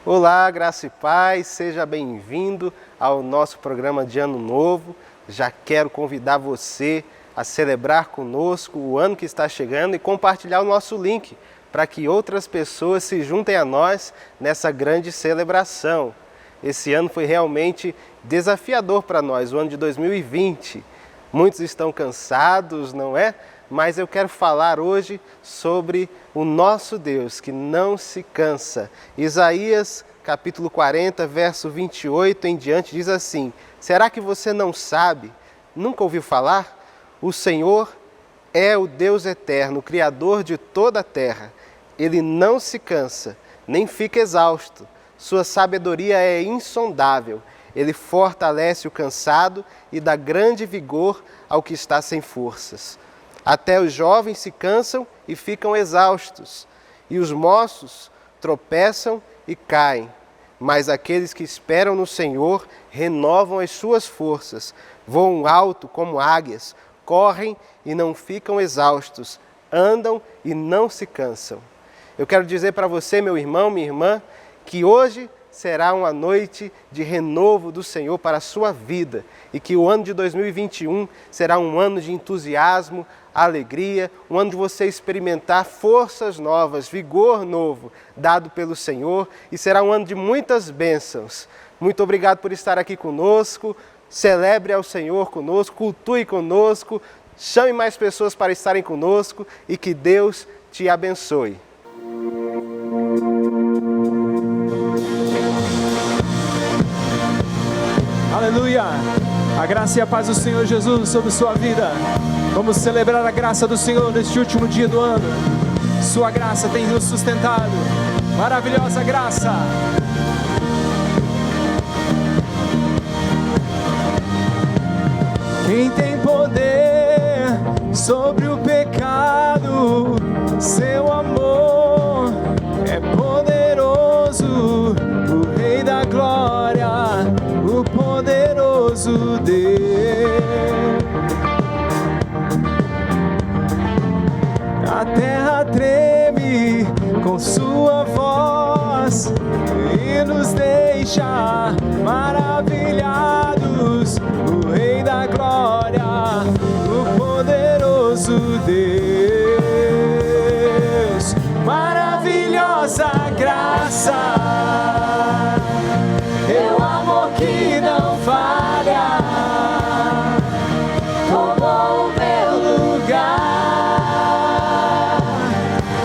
Olá, graça e paz, seja bem-vindo ao nosso programa de Ano Novo. Já quero convidar você a celebrar conosco o ano que está chegando e compartilhar o nosso link para que outras pessoas se juntem a nós nessa grande celebração. Esse ano foi realmente desafiador para nós, o ano de 2020. Muitos estão cansados, não é? Mas eu quero falar hoje sobre o nosso Deus, que não se cansa. Isaías, capítulo 40, verso 28 em diante, diz assim: será que você não sabe? Nunca ouviu falar? O Senhor é o Deus eterno, o Criador de toda a terra. Ele não se cansa, nem fica exausto. Sua sabedoria é insondável. Ele fortalece o cansado e dá grande vigor ao que está sem forças. Até os jovens se cansam e ficam exaustos, e os moços tropeçam e caem. Mas aqueles que esperam no Senhor renovam as suas forças, voam alto como águias, correm e não ficam exaustos, andam e não se cansam. Eu quero dizer para você, meu irmão, minha irmã, que hoje será uma noite de renovo do Senhor para a sua vida e que o ano de 2021 será um ano de entusiasmo, alegria, um ano de você experimentar forças novas, vigor novo dado pelo Senhor, e será um ano de muitas bênçãos. Muito obrigado por estar aqui conosco, celebre ao Senhor conosco, cultue conosco, chame mais pessoas para estarem conosco e que Deus te abençoe. Aleluia! A graça e a paz do Senhor Jesus sobre sua vida. Vamos celebrar a graça do Senhor neste último dia do ano. Sua graça tem nos sustentado. Maravilhosa graça! Quem tem poder sobre o pecado, seu amor é poderoso, o Rei da glória, o poderoso Deus. A terra treme com sua voz e nos deixa maravilhados, o Rei da glória, o poderoso Deus. Maravilhosa graça, teu amor que não falha, tomou o meu lugar,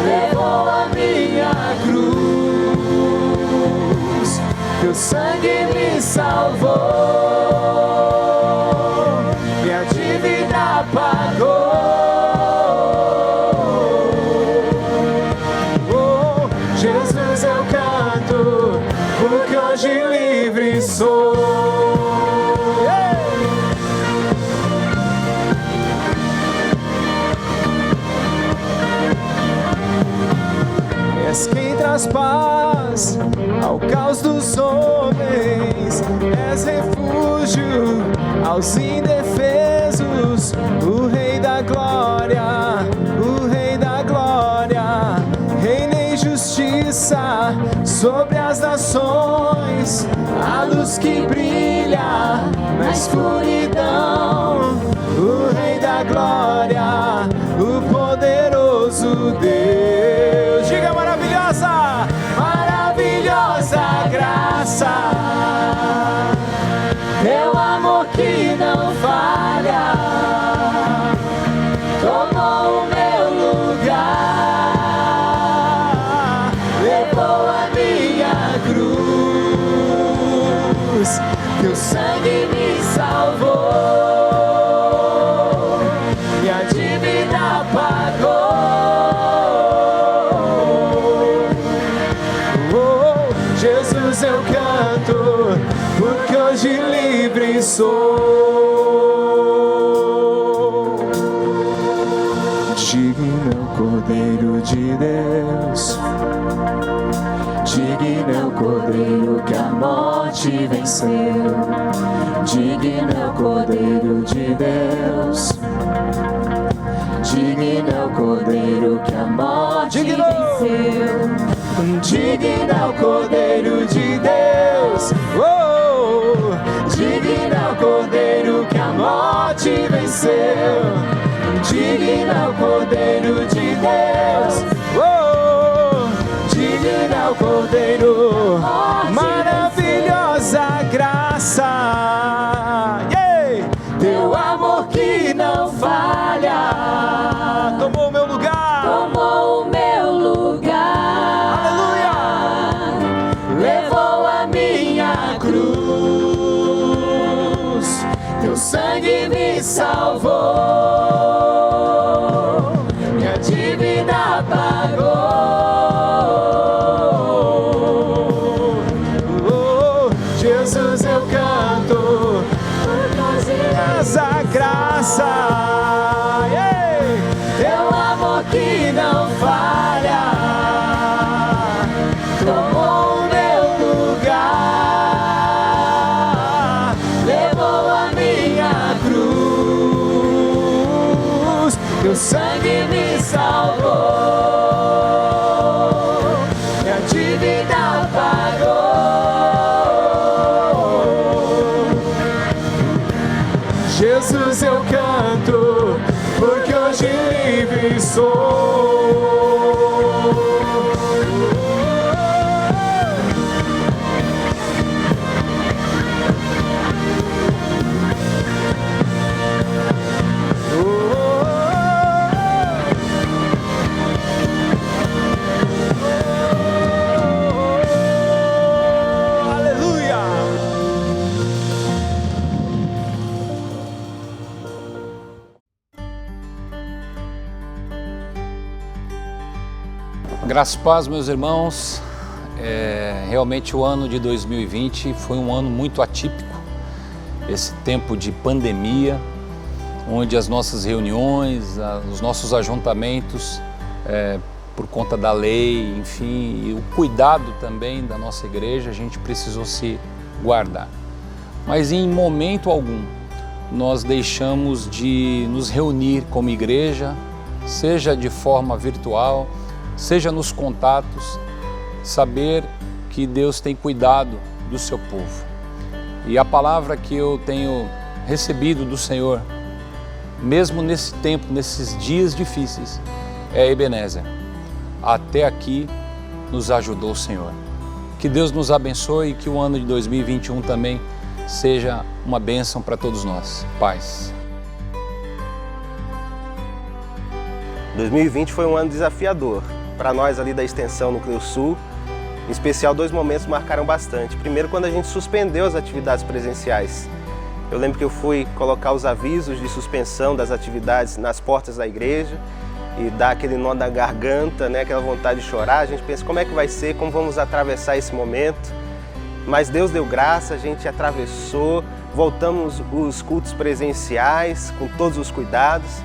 levou a minha cruz, teu sangue me salvou, minha dívida pagou. Oh, Jesus, eu canto, porque hoje livre sou. És quem traz paz ao caos dos homens, és refúgio aos indefesos, o Rei da glória, o Rei da glória, reina em justiça sobre as nações, a luz que brilha na escuridão, o Rei da glória, o poderoso Deus. Diga maravilhosa, maravilhosa graça, teu amor que não falha, tomou o meu lugar, levou a minha cruz, teu sangue me salvou, minha dívida pagou. Oh, Jesus, eu canto, porque hoje livre sou. Digno é o Cordeiro de Deus, digno é o Cordeiro que a morte venceu, digno é o Cordeiro de Deus, digno é o Cordeiro que a morte venceu, digno é o Cordeiro Cordeiro, maravilhosa graça, yeah! Teu amor que não falha, tomou meu lugar, tomou o meu lugar, aleluia, levou a minha cruz, teu sangue me salvou, minha dívida pagou. Jesus, eu canto essa graça, yeah! Teu amor que não falha, tomou o meu lugar, levou a minha cruz, teu sangue me salvou, minha dívida pagou. Jesus, eu canto, porque hoje livre sou. Graças a paz, meus irmãos. Realmente o ano de 2020 foi um ano muito atípico. Esse tempo de pandemia, onde as nossas reuniões, os nossos ajuntamentos, por conta da lei, enfim, e o cuidado também da nossa igreja, a gente precisou se guardar. Mas em momento algum nós deixamos de nos reunir como igreja, seja de forma virtual, seja nos contatos, saber que Deus tem cuidado do seu povo. E a palavra que eu tenho recebido do Senhor, mesmo nesse tempo, nesses dias difíceis, é Ebenezer. Até aqui nos ajudou o Senhor. Que Deus nos abençoe e que o ano de 2021 também seja uma bênção para todos nós. Paz. 2020 foi um ano desafiador. Para nós ali da extensão Núcleo Sul, em especial 2 momentos marcaram bastante. Primeiro, quando a gente suspendeu as atividades presenciais. Eu lembro que eu fui colocar os avisos de suspensão das atividades nas portas da igreja e dar aquele nó na garganta, né, aquela vontade de chorar. A gente pensa como é que vai ser, como vamos atravessar esse momento. Mas Deus deu graça, a gente atravessou, voltamos os cultos presenciais com todos os cuidados.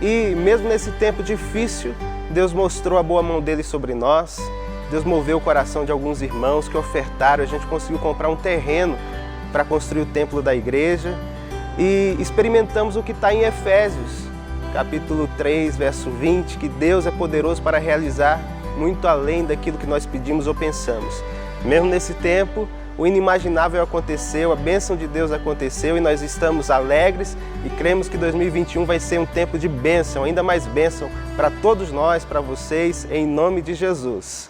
E mesmo nesse tempo difícil, Deus mostrou a boa mão dele sobre nós. Deus moveu o coração de alguns irmãos que ofertaram. A gente conseguiu comprar um terreno para construir o templo da igreja. E experimentamos o que está em Efésios, capítulo 3, verso 20, que Deus é poderoso para realizar muito além daquilo que nós pedimos ou pensamos. Mesmo nesse tempo, o inimaginável aconteceu, a bênção de Deus aconteceu e nós estamos alegres e cremos que 2021 vai ser um tempo de bênção, ainda mais bênção para todos nós, para vocês, em nome de Jesus.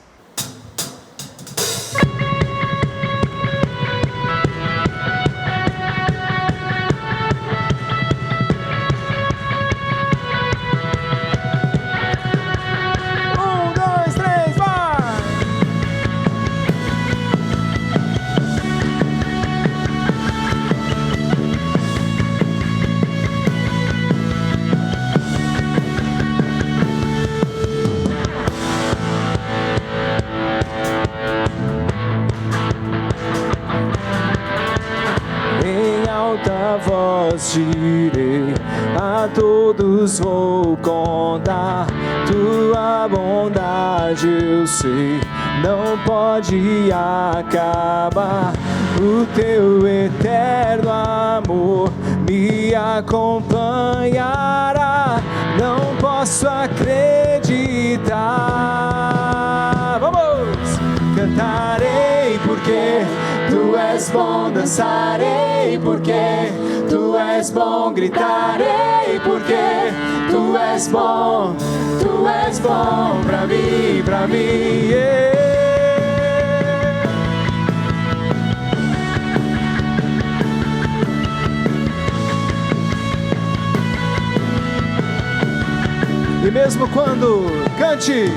Direi a todos, vou contar tua bondade, eu sei, não pode acabar. O teu eterno amor me acompanhará, não posso acreditar. Vamos! Cantarei porque tu és bom, dançarei porque tu és bom, gritarei porque tu és bom pra mim, yeah. E mesmo quando, cante.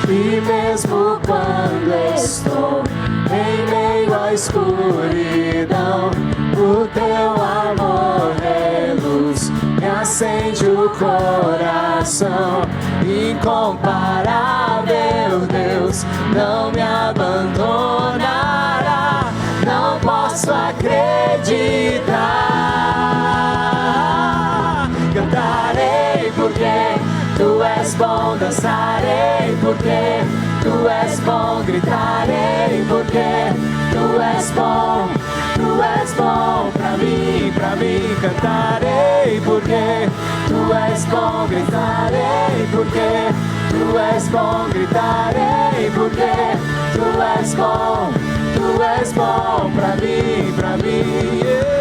E mesmo quando estou em meio à escuridão, o teu amor é luz, me acende o coração. Incomparável Deus, não me abandonará. Não posso acreditar. Cantarei porque Tu és bom, dançarei porque Tu és bom, gritarei porque Tu és bom pra mim, cantarei porque Tu és bom, gritarei porque Tu és bom, gritarei porque Tu és bom pra mim, yeah.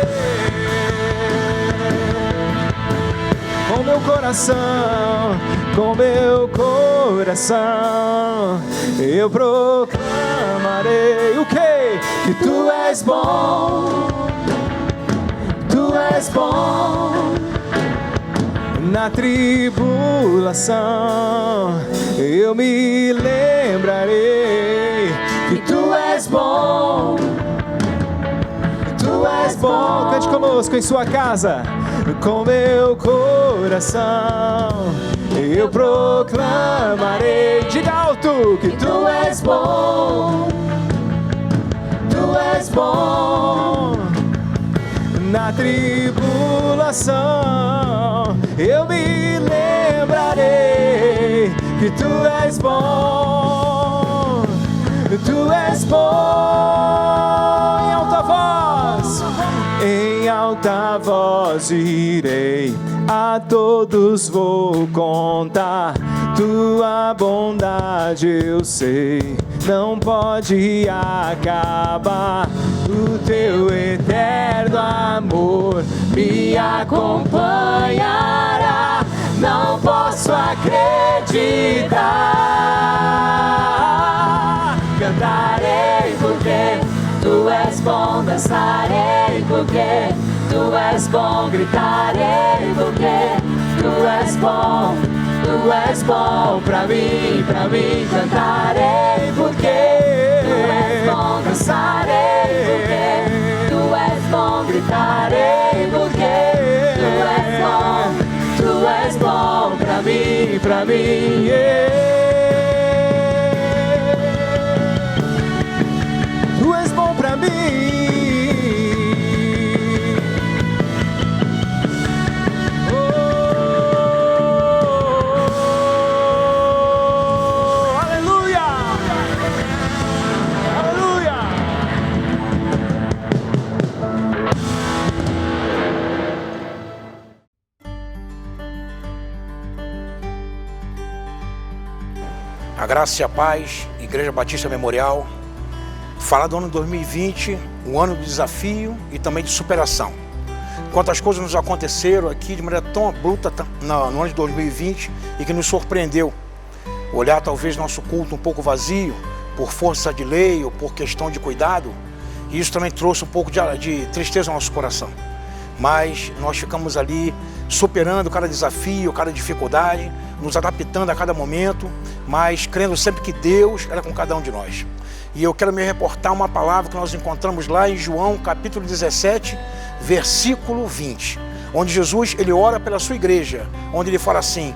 Com meu coração, eu proclamarei o quê? Que Tu és bom, Tu és bom. Na tribulação, eu me lembrarei que Tu és bom, Tu és bom. Cante conosco em sua casa. Com meu coração, eu proclamarei. Diga alto que Tu és bom, Tu és bom. Na tribulação, eu me lembrarei que Tu és bom, Tu és bom. Em alta voz irei, a todos vou contar. Tua bondade eu sei, não pode acabar. O Teu eterno amor me acompanhará. Não posso acreditar. Cantarei porque Tu és bom, dançarei porque Tu és bom, gritarei porque Tu és bom pra mim, cantarei porque Tu és bom, dançarei porque Tu és bom, gritarei porque Tu és bom pra mim, yeah. Tu és bom pra mim. Oh, aleluia! Aleluia! A graça e a paz, Igreja Batista Memorial. Falar do ano 2020, um ano de desafio e também de superação. Quantas coisas nos aconteceram aqui de maneira tão abrupta no ano de 2020 e que nos surpreendeu. Olhar talvez nosso culto um pouco vazio, por força de lei ou por questão de cuidado, e isso também trouxe um pouco de tristeza ao nosso coração. Mas nós ficamos ali superando cada desafio, cada dificuldade, nos adaptando a cada momento, mas crendo sempre que Deus era com cada um de nós. E eu quero me reportar uma palavra que nós encontramos lá em João, capítulo 17, versículo 20, onde Jesus ele ora pela sua igreja, onde ele fala assim: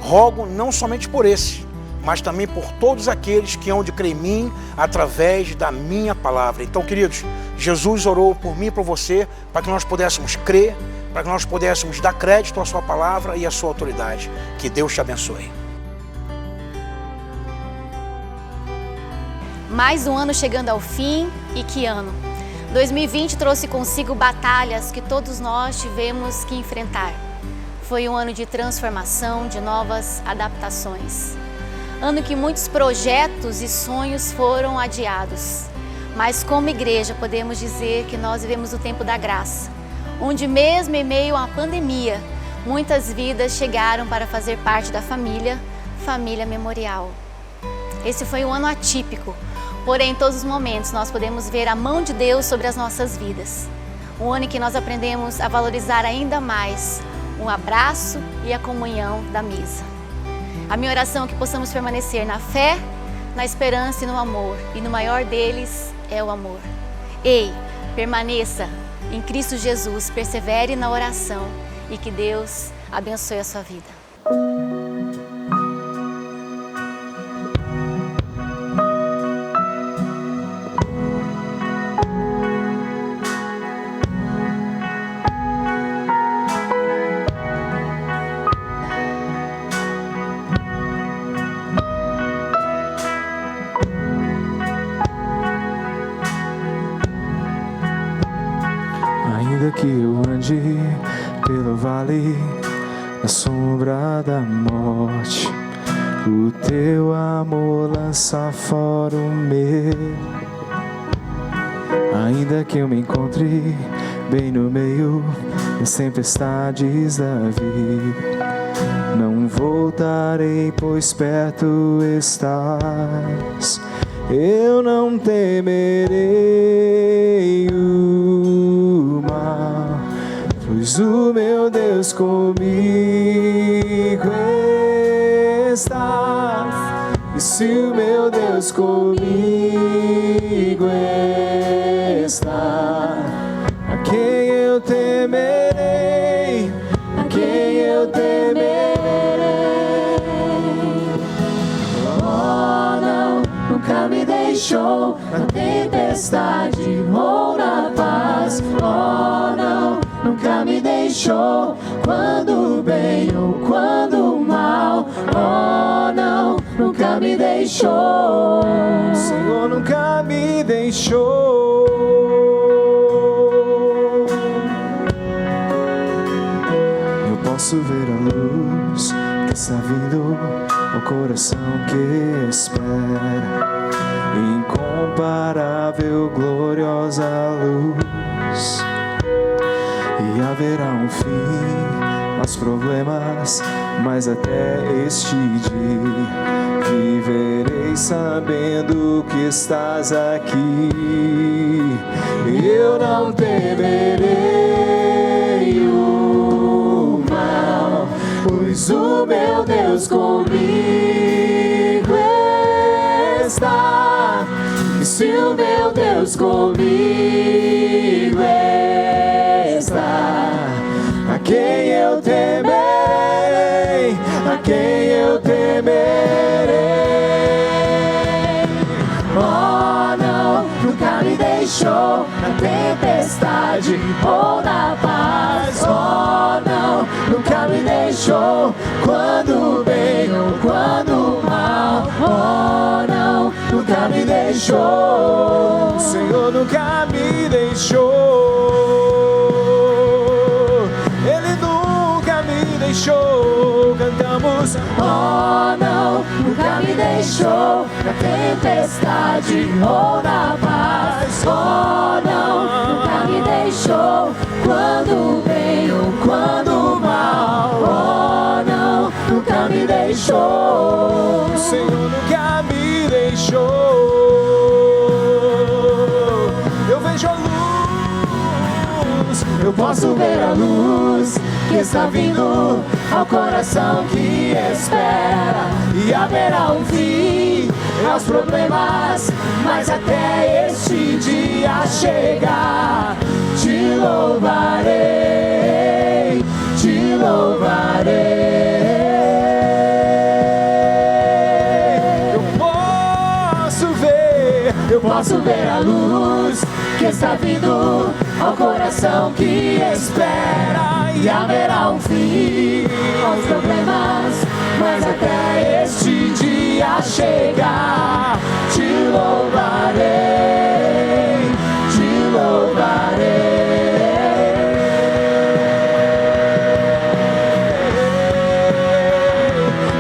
rogo não somente por esse, mas também por todos aqueles que hão de crer em mim através da minha palavra. Então, queridos, Jesus orou por mim e por você para que nós pudéssemos crer, para que nós pudéssemos dar crédito à sua palavra e à sua autoridade. Que Deus te abençoe. Mais um ano chegando ao fim, e que ano! 2020 trouxe consigo batalhas que todos nós tivemos que enfrentar. Foi um ano de transformação, de novas adaptações. Ano que muitos projetos e sonhos foram adiados. Mas como igreja podemos dizer que nós vivemos o tempo da graça, onde mesmo em meio à pandemia, muitas vidas chegaram para fazer parte da família Memorial. Esse foi um ano atípico. Porém, em todos os momentos, nós podemos ver a mão de Deus sobre as nossas vidas. Um ano em que nós aprendemos a valorizar ainda mais um abraço e a comunhão da mesa. A minha oração é que possamos permanecer na fé, na esperança e no amor. E no maior deles é o amor. Ei, permaneça em Cristo Jesus, persevere na oração e que Deus abençoe a sua vida. Ainda que eu ande pelo vale da sombra da morte, o teu amor lança fora o medo. Ainda que eu me encontre bem no meio das tempestades da vida, não voltarei, pois perto estás. Eu não temerei o mal, pois o meu Deus comigo está. E se o meu Deus comigo está, a quem eu temerei? A quem eu temerei? Oh, não, nunca me deixou na tempestade ou na paz. Oh, não, nunca me deixou quando bem ou quando mal. Oh, não, nunca me deixou. O Senhor nunca me deixou. Eu posso ver a luz que está vindo ao coração que espera. Incomparável, gloriosa luz. E haverá um fim aos problemas, mas até este dia viverei sabendo que estás aqui. Eu não temerei o mal, pois o meu Deus comigo está. E se o meu Deus comigo está, a quem eu temerei? A quem eu temerei? Oh, não, nunca me deixou na tempestade ou na paz. Oh, não, nunca me deixou quando bem ou quando mal. Oh, não, nunca me deixou. O Senhor nunca me deixou. Ele nunca me deixou. Cantamos. Oh, não, nunca me deixou na tempestade ou na paz. Oh, não, nunca me deixou quando bem ou quando mal. Oh, não, nunca me deixou. O Senhor nunca me deixou. Eu vejo a luz. Eu posso ver a luz que está vindo ao coração que espera. E haverá um fim aos problemas, mas até este dia chegar, te louvarei, te louvarei. Eu posso ver a luz que está vindo ao coração que espera. E haverá um fim aos problemas, mas até este dia chegar, te louvarei, te louvarei.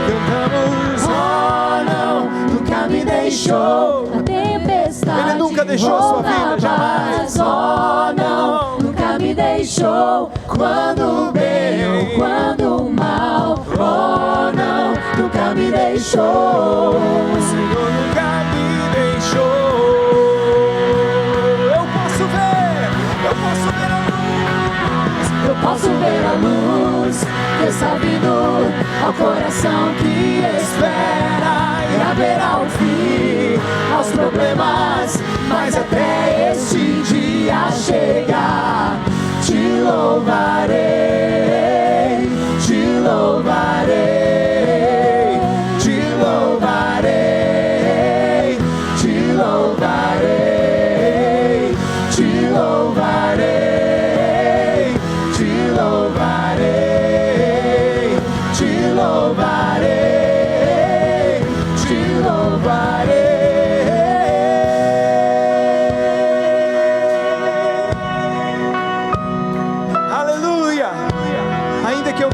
Cantamos. Oh, não, nunca me deixou na tempestade. Ele nunca deixou a sua vida, jamais. Oh, não, nunca me deixou quando bem ou quando mal. Oh, não, nunca me deixou. O Senhor nunca me deixou. Eu posso ver a luz. Eu posso ver a luz que está vindo ao coração que mas até este dia chegar, te louvarei, te louvarei, te louvarei, te louvarei, te louvarei, te louvarei, te louvarei, te louvarei.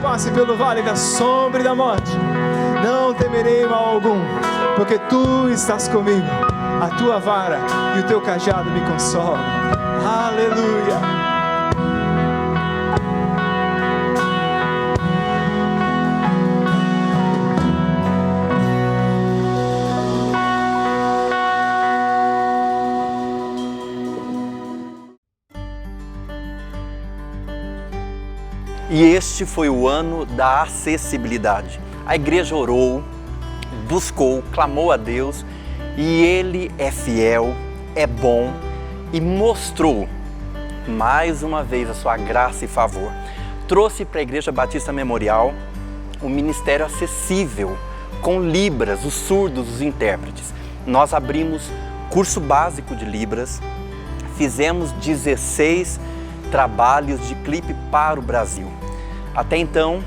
Passe pelo vale da sombra e da morte, não temerei mal algum, porque tu estás comigo, a tua vara e o teu cajado me consolam. Aleluia. E este foi o ano da acessibilidade. A igreja orou, buscou, clamou a Deus e Ele é fiel, é bom e mostrou mais uma vez a sua graça e favor. Trouxe para a Igreja Batista Memorial um ministério acessível, com Libras, os surdos, os intérpretes. Nós abrimos curso básico de Libras, fizemos 16 trabalhos de clipe para o Brasil. Até então,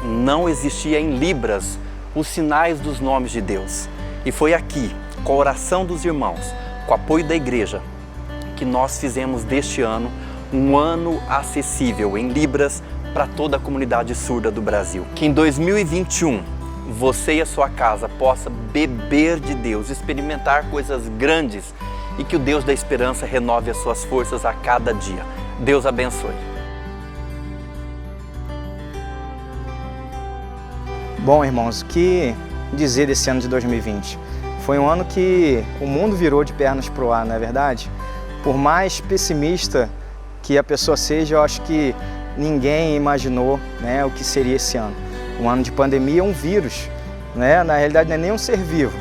não existia em Libras os sinais dos nomes de Deus. E foi aqui, com a oração dos irmãos, com o apoio da igreja, que nós fizemos deste ano um ano acessível em Libras para toda a comunidade surda do Brasil. Que em 2021, você e a sua casa possa beber de Deus, experimentar coisas grandes e que o Deus da esperança renove as suas forças a cada dia. Deus abençoe. Bom, irmãos, o que dizer desse ano de 2020? Foi um ano que o mundo virou de pernas para o ar, não é verdade? Por mais pessimista que a pessoa seja, eu acho que ninguém imaginou, né, o que seria esse ano. Um ano de pandemia, um vírus, né? Na realidade não é nem um ser vivo,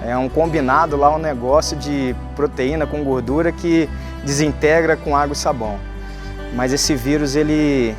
é um combinado lá, um negócio de proteína com gordura que desintegra com água e sabão. Mas esse vírus, ele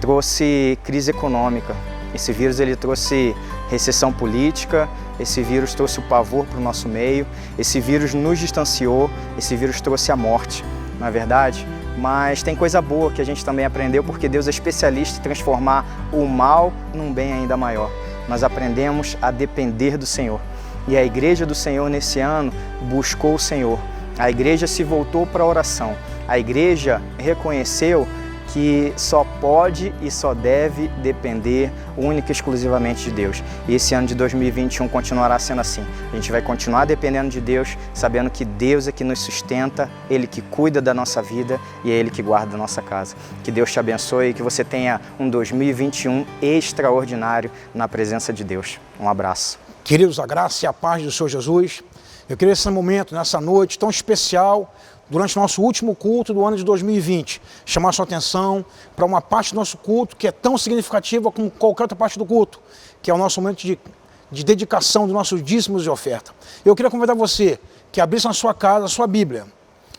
trouxe crise econômica. Esse vírus ele trouxe recessão política, esse vírus trouxe o pavor para o nosso meio, esse vírus nos distanciou, esse vírus trouxe a morte, não é verdade? Mas tem coisa boa que a gente também aprendeu, porque Deus é especialista em transformar o mal num bem ainda maior. Nós aprendemos a depender do Senhor. E a igreja do Senhor nesse ano buscou o Senhor. A igreja se voltou para a oração. A igreja reconheceu que só pode e só deve depender única e exclusivamente de Deus. E esse ano de 2021 continuará sendo assim. A gente vai continuar dependendo de Deus, sabendo que Deus é que nos sustenta, Ele que cuida da nossa vida e é Ele que guarda a nossa casa. Que Deus te abençoe e que você tenha um 2021 extraordinário na presença de Deus. Um abraço. Queridos, a graça e a paz do Senhor Jesus. Eu queria nesse momento, nessa noite tão especial, durante o nosso último culto do ano de 2020, chamar a sua atenção para uma parte do nosso culto que é tão significativa como qualquer outra parte do culto, que é o nosso momento de dedicação dos nossos dízimos e oferta. Eu queria convidar você que abrisse na sua casa a sua Bíblia,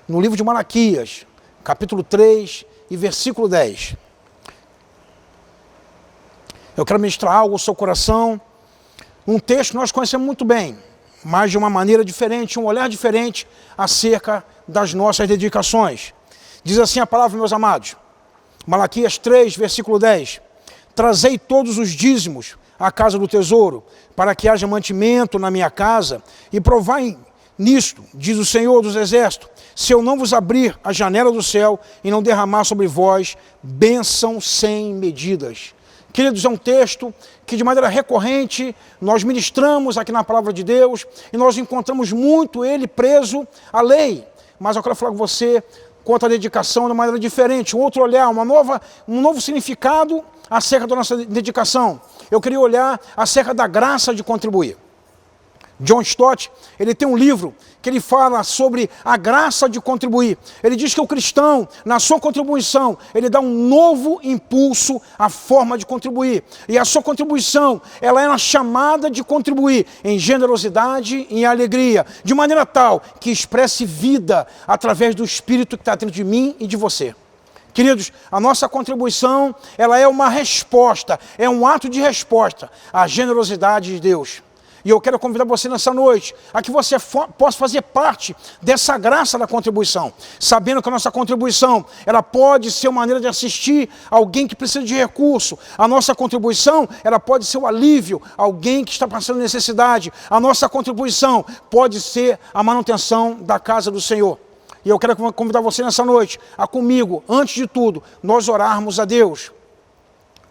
no livro de Malaquias, capítulo 3 e versículo 10. Eu quero ministrar algo ao seu coração, um texto que nós conhecemos muito bem, mas de uma maneira diferente, um olhar diferente acerca das nossas dedicações. Diz assim a palavra, meus amados, Malaquias 3, versículo 10, trazei todos os dízimos à casa do tesouro, para que haja mantimento na minha casa, e provai nisto, diz o Senhor dos Exércitos, se eu não vos abrir a janela do céu e não derramar sobre vós bênção sem medidas. Queridos, é um texto que de maneira recorrente nós ministramos aqui na Palavra de Deus e nós encontramos muito ele preso à lei. Mas eu quero falar com você quanto à dedicação de uma maneira diferente, um outro olhar, um novo significado acerca da nossa dedicação. Eu queria olhar acerca da graça de contribuir. John Stott, ele tem um livro que ele fala sobre a graça de contribuir. Ele diz que o cristão, na sua contribuição, ele dá um novo impulso à forma de contribuir. E a sua contribuição, ela é uma chamada de contribuir em generosidade e em alegria, de maneira tal que expresse vida através do Espírito que está dentro de mim e de você. Queridos, a nossa contribuição, ela é uma resposta, é um ato de resposta à generosidade de Deus. E eu quero convidar você nessa noite a que você possa fazer parte dessa graça da contribuição, sabendo que a nossa contribuição, ela pode ser uma maneira de assistir alguém que precisa de recurso. A nossa contribuição, ela pode ser o alívio a alguém que está passando necessidade. A nossa contribuição pode ser a manutenção da casa do Senhor. E eu quero convidar você nessa noite a comigo, antes de tudo, nós orarmos a Deus.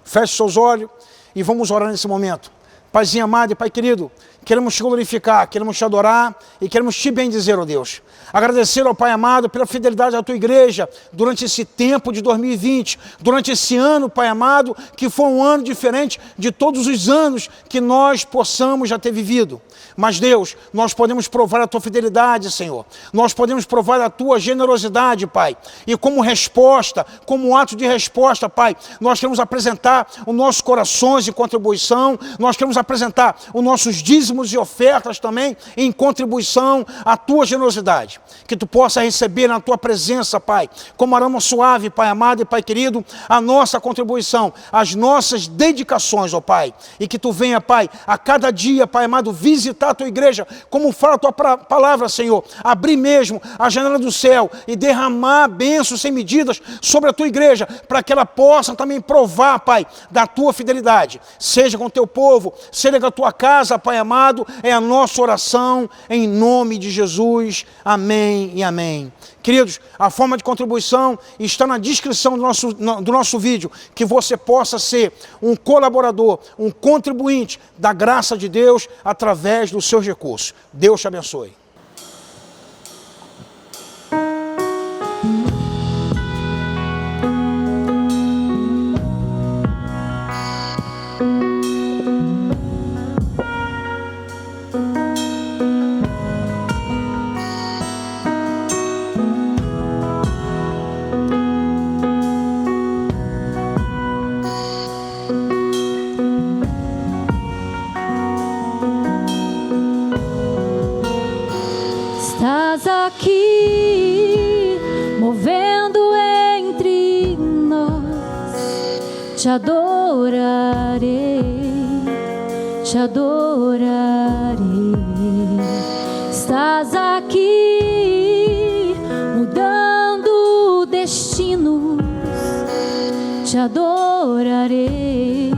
Feche seus olhos e vamos orar nesse momento. Paizinho amado e Pai querido, queremos te glorificar, queremos te adorar e queremos te bendizer, ó Deus. Agradecer ao Pai amado pela fidelidade da tua igreja durante esse tempo de 2020, durante esse ano, Pai amado, que foi um ano diferente de todos os anos que nós possamos já ter vivido. Mas Deus, nós podemos provar a tua fidelidade, Senhor. Nós podemos provar a tua generosidade, Pai. E como resposta, como um ato de resposta, Pai, nós queremos apresentar os nossos corações de contribuição, nós queremos apresentar os nossos dízimos e ofertas também em contribuição à tua generosidade. Que tu possa receber na tua presença, Pai, como aroma suave, Pai amado e Pai querido, a nossa contribuição, as nossas dedicações, ó Pai. E que tu venha, Pai, a cada dia, Pai amado, visitar a tua igreja, como fala a tua palavra, Senhor, abrir mesmo a janela do céu e derramar bênçãos sem medidas sobre a tua igreja, para que ela possa também provar, Pai, da tua fidelidade, seja com o teu povo, seja com a tua casa, Pai amado, é a nossa oração, em nome de Jesus, amém e amém. Queridos, a forma de contribuição está na descrição do nosso vídeo, que você possa ser um colaborador, um contribuinte da graça de Deus através dos seus recursos. Deus te abençoe. Estás aqui, movendo entre nós. Te adorarei, te adorarei. Estás aqui, mudando destinos. Te adorarei,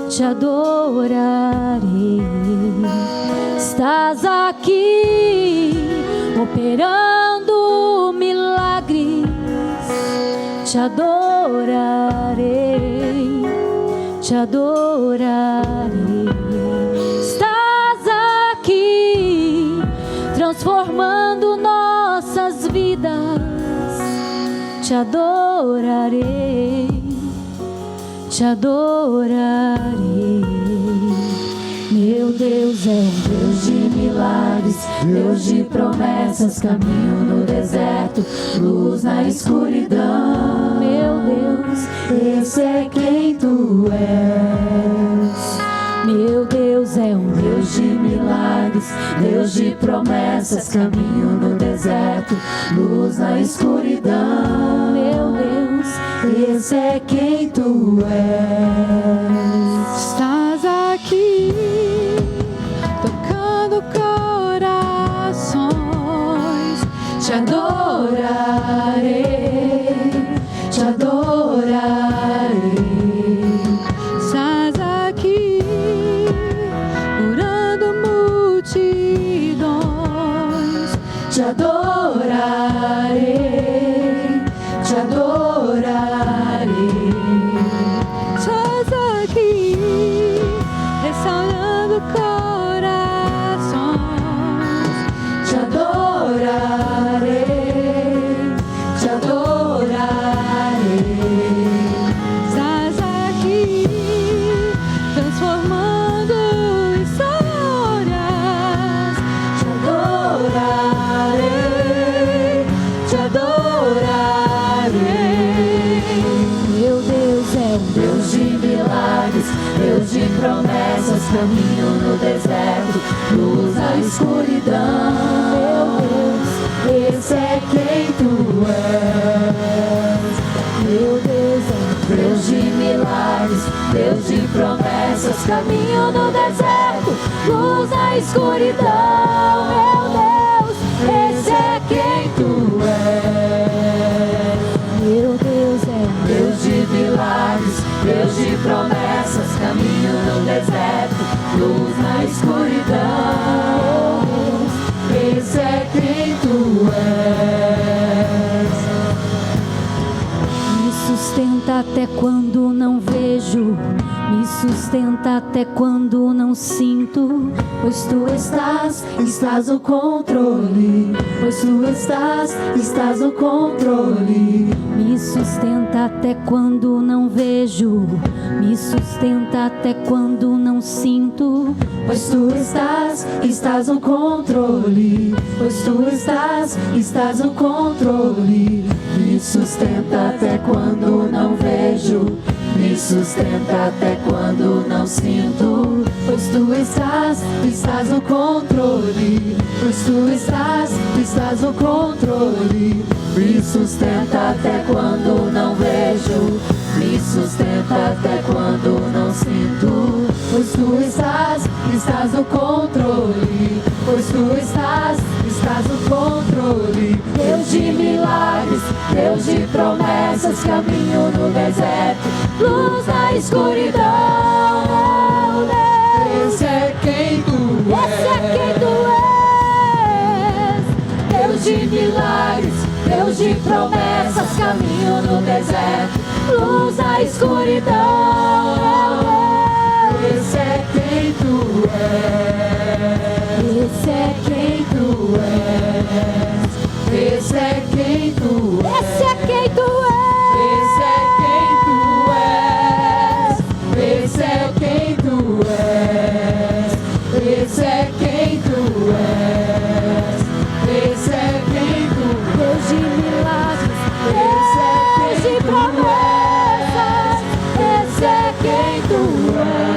te adorarei. Estás aqui, operando milagres. Te adorarei, te adorarei. Estás aqui, transformando nossas vidas. Te adorarei, te adorarei. Meu Deus é um Deus de milagres, Deus de promessas, caminho no deserto, luz na escuridão. Meu Deus, esse é quem tu és. Meu Deus é um Deus de milagres, Deus de promessas, caminho no deserto, luz na escuridão. Meu Deus, esse é quem tu és. Estás aqui, tocando corações. Te adorarei, te adorarei. Estás aqui, curando multidões. Te adorarei, te adorarei. Estás aqui, restaurando corações. Te adorarei, te adorarei. Estás aqui, transformando histórias. caminho no deserto, luz na escuridão. Meu Deus, esse é quem tu és. Meu Deus é Deus de milagres, Deus de promessas, caminho no deserto, luz na escuridão. Meu Deus, esse é quem tu és. Meu Deus é Deus de milagres, Deus de promessas, caminho no deserto, luz na escuridão. Esse é quem tu és. Me sustenta até quando não vejo, me sustenta até quando não sinto, pois tu estás no controle, pois tu estás no controle. Me sustenta até quando não vejo, me sustenta até quando não sinto, pois tu estás no controle, pois tu estás no controle. Me sustenta até quando não vejo, me sustenta até quando não sinto, pois tu estás no controle, pois tu estás no controle. Me sustenta até quando não vejo, me sustenta até quando não sinto, pois tu estás no controle, pois tu estás no controle. Deus de milagres, Deus de promessas, caminho no deserto, luz na escuridão. Meu Deus, esse é quem tu és. Esse é quem tu és. Deus de milagres, Deus de promessas, caminho no deserto, luz na escuridão. Meu Deus, esse é quem tu és. Esse é quem tu és. Esse é quem tu és. Esse é quem tu és. Esse é quem tu és. Esse é quem tu és. Esse é quem tu és. Deus de milagres, Deus de promessas, esse é quem tu és.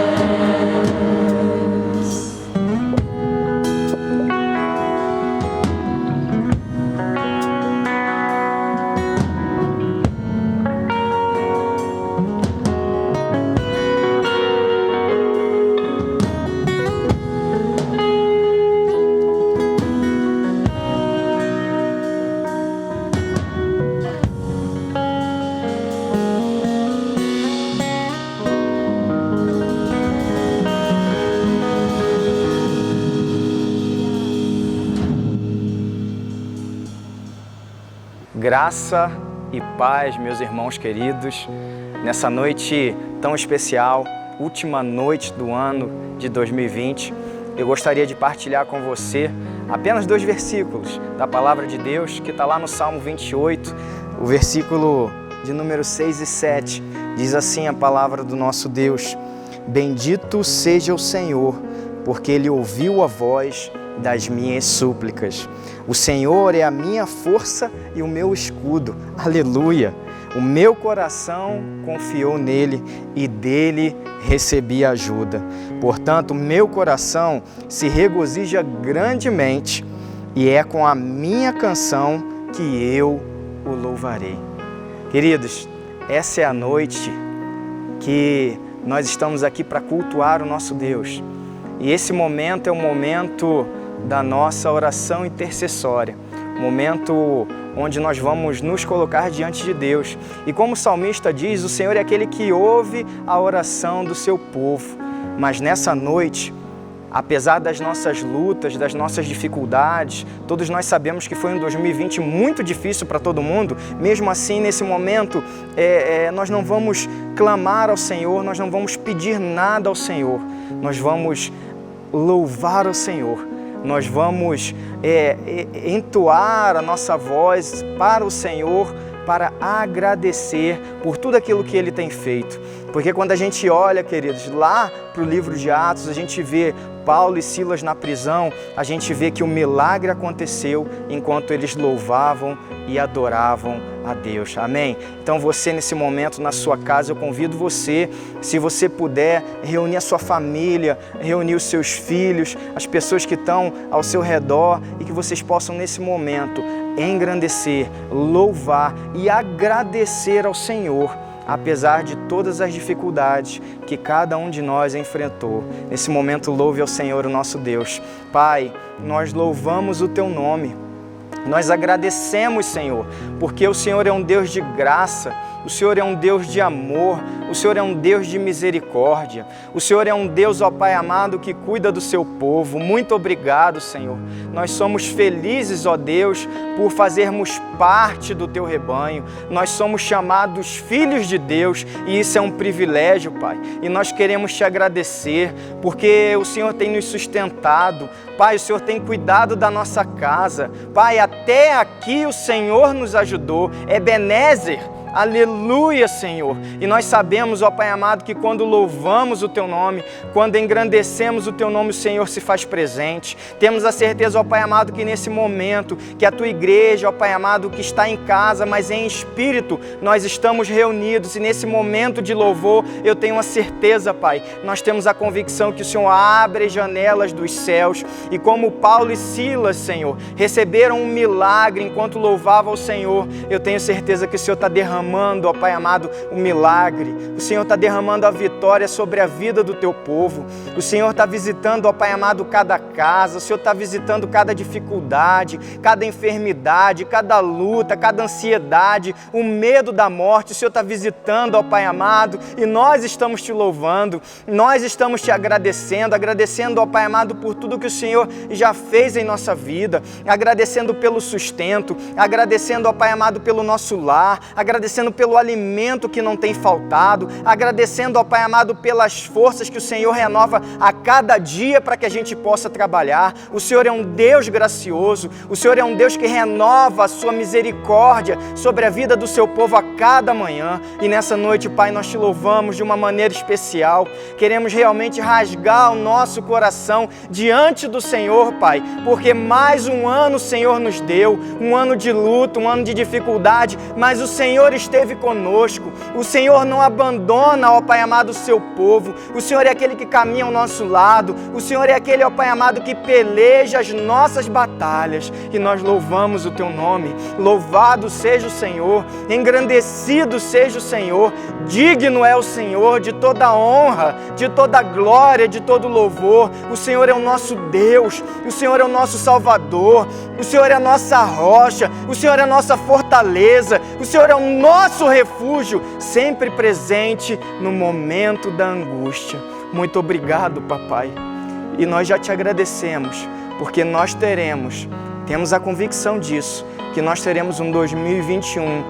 Graça e paz, meus irmãos queridos, nessa noite tão especial, última noite do ano de 2020, eu gostaria de partilhar com você apenas 2 versículos da Palavra de Deus, que está lá no Salmo 28, o versículo de número 6 e 7, diz assim a palavra do nosso Deus: Bendito seja o Senhor, porque Ele ouviu a voz das minhas súplicas. O Senhor é a minha força e o meu escudo. Aleluia! O meu coração confiou nele e dele recebi ajuda. Portanto, meu coração se regozija grandemente e é com a minha canção que eu o louvarei. Queridos, essa é a noite que nós estamos aqui para cultuar o nosso Deus. E esse momento é um momento da nossa oração intercessória, momento onde nós vamos nos colocar diante de Deus. E como o salmista diz, o Senhor é aquele que ouve a oração do seu povo. Mas nessa noite, apesar das nossas lutas, das nossas dificuldades, todos nós sabemos que foi um 2020 muito difícil para todo mundo. Mesmo assim, nesse momento, nós não vamos clamar ao Senhor, nós não vamos pedir nada ao Senhor. Nós vamos louvar ao Senhor. Nós vamos entoar a nossa voz para o Senhor, para agradecer por tudo aquilo que Ele tem feito. Porque quando a gente olha, queridos, lá para o livro de Atos, a gente vê Paulo e Silas na prisão, a gente vê que o milagre aconteceu enquanto eles louvavam e adoravam a Deus. Amém? Então você nesse momento na sua casa, eu convido você, se você puder, reunir a sua família, reunir os seus filhos, as pessoas que estão ao seu redor e que vocês possam nesse momento engrandecer, louvar e agradecer ao Senhor, apesar de todas as dificuldades que cada um de nós enfrentou. Nesse momento, louve ao Senhor, o nosso Deus. Pai, nós louvamos o Teu nome. Nós agradecemos, Senhor, porque o Senhor é um Deus de graça, o Senhor é um Deus de amor, o Senhor é um Deus de misericórdia, o Senhor é um Deus, ó Pai amado, que cuida do seu povo. Muito obrigado, Senhor. Nós somos felizes, ó Deus, por fazermos parte do Teu rebanho. Nós somos chamados filhos de Deus e isso é um privilégio, Pai. E nós queremos Te agradecer, porque o Senhor tem nos sustentado. Pai, o Senhor tem cuidado da nossa casa. Pai, até aqui o Senhor nos ajudou. Ebenezer. Aleluia, Senhor. E nós sabemos, ó Pai amado, que quando louvamos o Teu nome, quando engrandecemos o Teu nome, o Senhor se faz presente. Temos a certeza, ó Pai amado, que nesse momento, que a Tua igreja, ó Pai amado, que está em casa, mas em espírito, nós estamos reunidos. E nesse momento de louvor, eu tenho a certeza, Pai, nós temos a convicção que o Senhor abre as janelas dos céus. E como Paulo e Silas, Senhor, receberam um milagre enquanto louvavam ao Senhor, eu tenho certeza que o Senhor está derramando, ó Pai amado, o milagre. O Senhor está derramando a vitória sobre a vida do Teu povo. O Senhor está visitando, ó Pai amado, cada casa. O Senhor está visitando cada dificuldade, cada enfermidade, cada luta, cada ansiedade, o medo da morte. O Senhor está visitando, ó Pai amado, e nós estamos Te louvando, nós estamos Te agradecendo, ó Pai amado, por tudo que o Senhor já fez em nossa vida, agradecendo pelo sustento, agradecendo, ó Pai amado, pelo nosso lar, agradecendo pelo alimento que não tem faltado, agradecendo, ó Pai amado, pelas forças que o Senhor renova a cada dia para que a gente possa trabalhar. O Senhor é um Deus gracioso, o Senhor é um Deus que renova a Sua misericórdia sobre a vida do Seu povo a cada manhã. E nessa noite, Pai, nós Te louvamos de uma maneira especial. Queremos realmente rasgar o nosso coração diante do Senhor, Pai, porque mais um ano o Senhor nos deu, um ano de luta, um ano de dificuldade, mas o Senhor esteve conosco. O Senhor não abandona, ó Pai amado, o Seu povo. O Senhor é aquele que caminha ao nosso lado. O Senhor é aquele, ó Pai amado, que peleja as nossas batalhas. E nós louvamos o Teu nome. Louvado seja o Senhor, engrandecido seja o Senhor. Digno é o Senhor de toda honra, de toda glória, de todo louvor. O Senhor é o nosso Deus. O Senhor é o nosso Salvador. O Senhor é a nossa rocha. O Senhor é a nossa fortaleza. O Senhor é o nosso refúgio, sempre presente no momento da angústia. Muito obrigado, Papai. E nós já Te agradecemos, porque nós temos a convicção disso, que nós teremos um 2021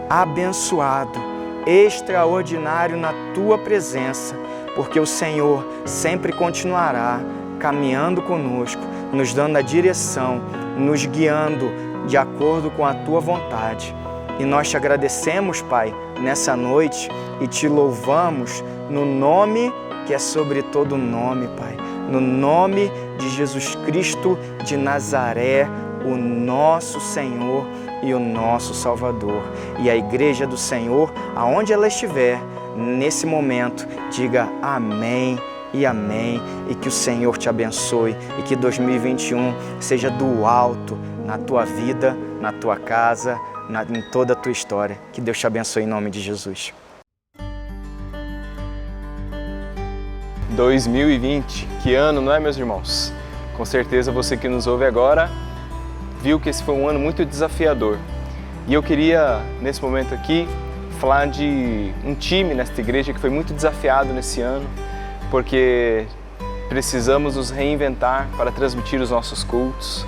abençoado, extraordinário na Tua presença, porque o Senhor sempre continuará caminhando conosco, nos dando a direção, nos guiando de acordo com a Tua vontade. E nós Te agradecemos, Pai, nessa noite e Te louvamos no nome que é sobre todo nome, Pai. No nome de Jesus Cristo de Nazaré, o nosso Senhor e o nosso Salvador. E a igreja do Senhor, aonde ela estiver, nesse momento, diga amém e amém. E que o Senhor te abençoe e que 2021 seja do alto na tua vida, na tua casa, em toda a tua história. Que Deus te abençoe em nome de Jesus. 2020, que ano, não é, meus irmãos? Com certeza você que nos ouve agora viu que esse foi um ano muito desafiador. E eu queria, nesse momento aqui, falar de um time nesta igreja que foi muito desafiado nesse ano, porque precisamos nos reinventar para transmitir os nossos cultos.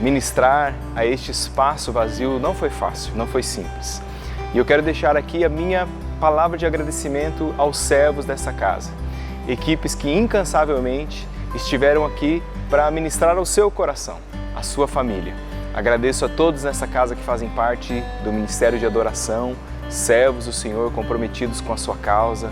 Ministrar a este espaço vazio não foi fácil, não foi simples. E eu quero deixar aqui a minha palavra de agradecimento aos servos dessa casa. Equipes que incansavelmente estiveram aqui para ministrar ao seu coração, à sua família. Agradeço a todos nessa casa que fazem parte do Ministério de Adoração, servos do Senhor comprometidos com a sua causa.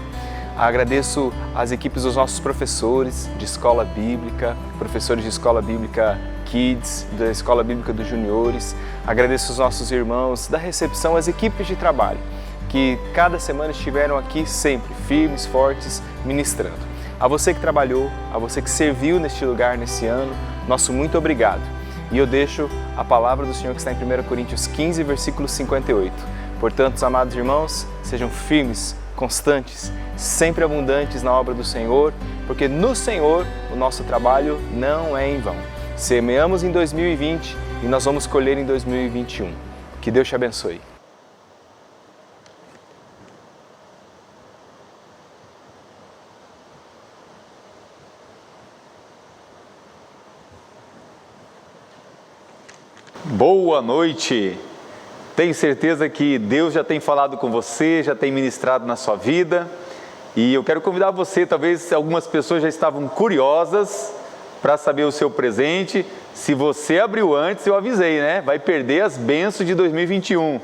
Agradeço as equipes dos nossos professores de escola bíblica, professores de escola bíblica Kids, da escola bíblica dos juniores. Agradeço os nossos irmãos da recepção, as equipes de trabalho, que cada semana estiveram aqui sempre, firmes, fortes, ministrando. A você que trabalhou, a você que serviu neste lugar nesse ano, nosso muito obrigado. E eu deixo a palavra do Senhor que está em 1 Coríntios 15, versículo 58. Portanto, amados irmãos, sejam firmes, constantes, sempre abundantes na obra do Senhor, porque no Senhor o nosso trabalho não é em vão. Semeamos em 2020 e nós vamos colher em 2021. Que Deus te abençoe. Boa noite! Tenho certeza que Deus já tem falado com você, já tem ministrado na sua vida. E eu quero convidar você, talvez algumas pessoas já estavam curiosas para saber o seu presente. Se você abriu antes, eu avisei, né? Vai perder as bênçãos de 2021.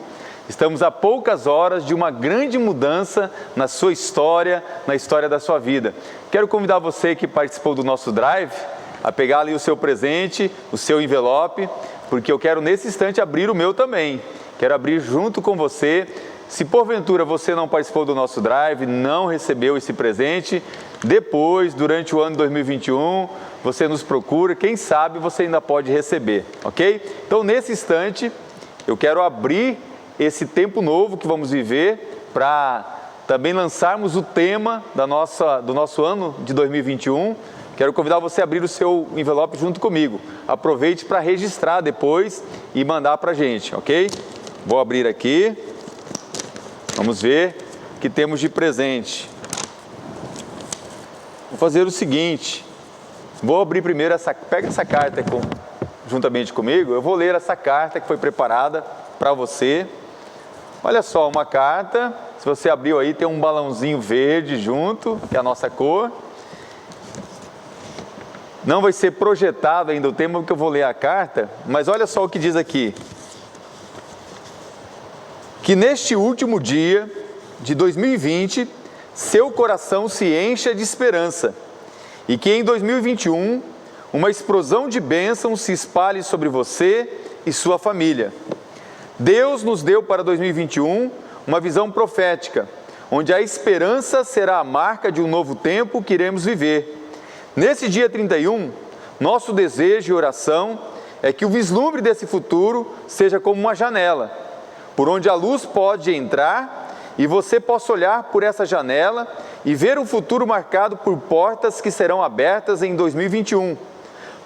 Estamos a poucas horas de uma grande mudança na sua história, na história da sua vida. Quero convidar você que participou do nosso drive a pegar ali o seu presente, o seu envelope, porque eu quero nesse instante abrir o meu também. Quero abrir junto com você. Se porventura você não participou do nosso drive, não recebeu esse presente, depois, durante o ano 2021, você nos procura, quem sabe você ainda pode receber, ok? Então, nesse instante, eu quero abrir esse tempo novo que vamos viver para também lançarmos o tema do nosso ano de 2021. Quero convidar você a abrir o seu envelope junto comigo. Aproveite para registrar depois e mandar para a gente, ok? Vou abrir aqui. Vamos ver o que temos de presente. Vou fazer o seguinte. Vou abrir primeiro pega essa carta juntamente comigo. Eu vou ler essa carta que foi preparada para você. Olha só, uma carta. Se você abriu aí, tem um balãozinho verde junto, que é a nossa cor. Não vai ser projetado ainda o tema, porque eu vou ler a carta, mas olha só o que diz aqui. Que neste último dia de 2020, seu coração se encha de esperança e que em 2021, uma explosão de bênçãos se espalhe sobre você e sua família. Deus nos deu para 2021 uma visão profética, onde a esperança será a marca de um novo tempo que iremos viver. Nesse dia 31, nosso desejo e oração é que o vislumbre desse futuro seja como uma janela, por onde a luz pode entrar e você possa olhar por essa janela e ver um futuro marcado por portas que serão abertas em 2021.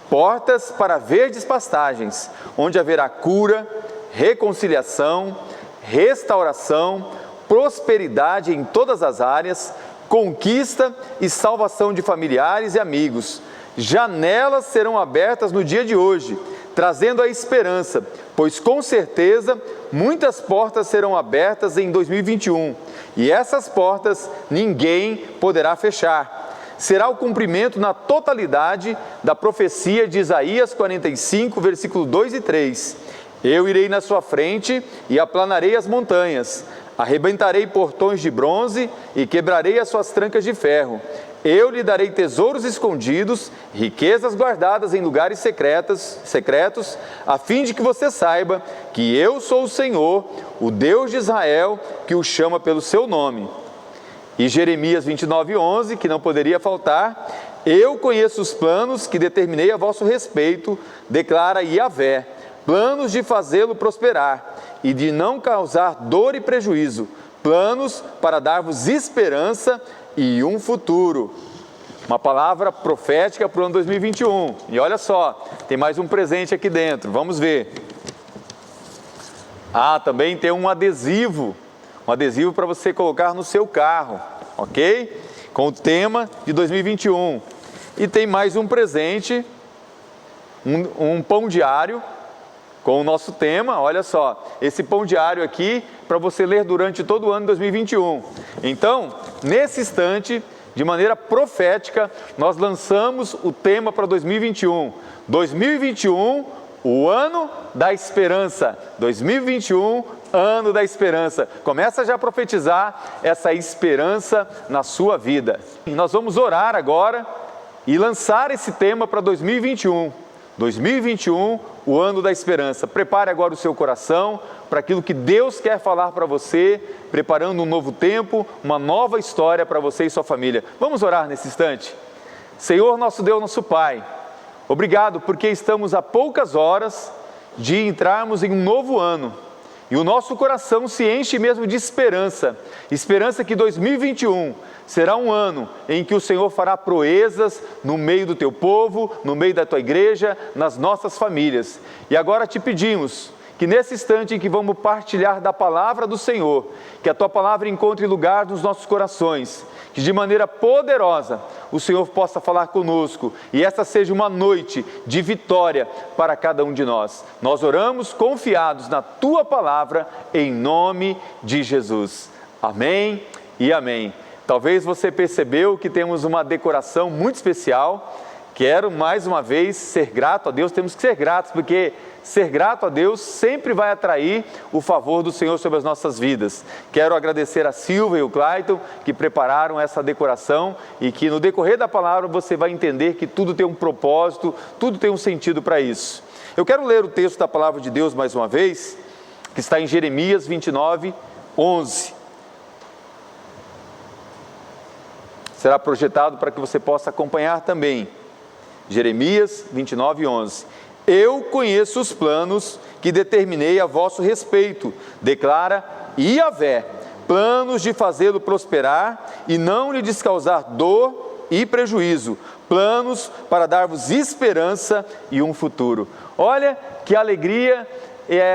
Portas para verdes pastagens, onde haverá cura, reconciliação, restauração, prosperidade em todas as áreas, conquista e salvação de familiares e amigos. Janelas serão abertas no dia de hoje, trazendo a esperança, pois com certeza muitas portas serão abertas em 2021 e essas portas ninguém poderá fechar. Será o cumprimento na totalidade da profecia de Isaías 45, versículo 2 e 3. Eu irei na sua frente e aplanarei as montanhas, arrebentarei portões de bronze e quebrarei as suas trancas de ferro. Eu lhe darei tesouros escondidos, riquezas guardadas em lugares secretos, a fim de que você saiba que eu sou o Senhor, o Deus de Israel, que o chama pelo seu nome. E Jeremias 29:11, que não poderia faltar, eu conheço os planos que determinei a vosso respeito, declara Yahvé, planos de fazê-lo prosperar e de não causar dor e prejuízo, planos para dar-vos esperança e um futuro. Uma palavra profética para o ano 2021. E olha só, tem mais um presente aqui dentro, vamos ver. Também tem um adesivo para você colocar no seu carro, ok? Com o tema de 2021. E tem mais um presente, um pão diário, com o nosso tema, olha só, esse pão diário aqui, para você ler durante todo o ano de 2021. Então, nesse instante, de maneira profética, nós lançamos o tema para 2021. 2021, o ano da esperança. 2021, ano da esperança. Começa já a profetizar essa esperança na sua vida. E nós vamos orar agora e lançar esse tema para 2021. 2021, o ano da esperança. Prepare agora o seu coração para aquilo que Deus quer falar para você, preparando um novo tempo, uma nova história para você e sua família. Vamos orar nesse instante? Senhor, nosso Deus, nosso Pai, obrigado porque estamos a poucas horas de entrarmos em um novo ano. E o nosso coração se enche mesmo de esperança. Esperança que 2021 será um ano em que o Senhor fará proezas no meio do teu povo, no meio da tua igreja, nas nossas famílias. E agora te pedimos que nesse instante em que vamos partilhar da palavra do Senhor, que a tua palavra encontre lugar nos nossos corações, que de maneira poderosa o Senhor possa falar conosco e essa seja uma noite de vitória para cada um de nós. Nós oramos confiados na tua palavra em nome de Jesus. Amém e amém. Talvez você percebeu que temos uma decoração muito especial. Quero mais uma vez ser grato a Deus, temos que ser gratos, porque ser grato a Deus sempre vai atrair o favor do Senhor sobre as nossas vidas. Quero agradecer a Silvia e o Clayton que prepararam essa decoração e que no decorrer da palavra você vai entender que tudo tem um propósito, tudo tem um sentido para isso. Eu quero ler o texto da palavra de Deus mais uma vez, que está em Jeremias 29, 11. Será projetado para que você possa acompanhar também. Jeremias 29, 11. Eu conheço os planos que determinei a vosso respeito, declara Yahvé, planos de fazê-lo prosperar e não lhe causar dor e prejuízo, planos para dar-vos esperança e um futuro. Olha que alegria!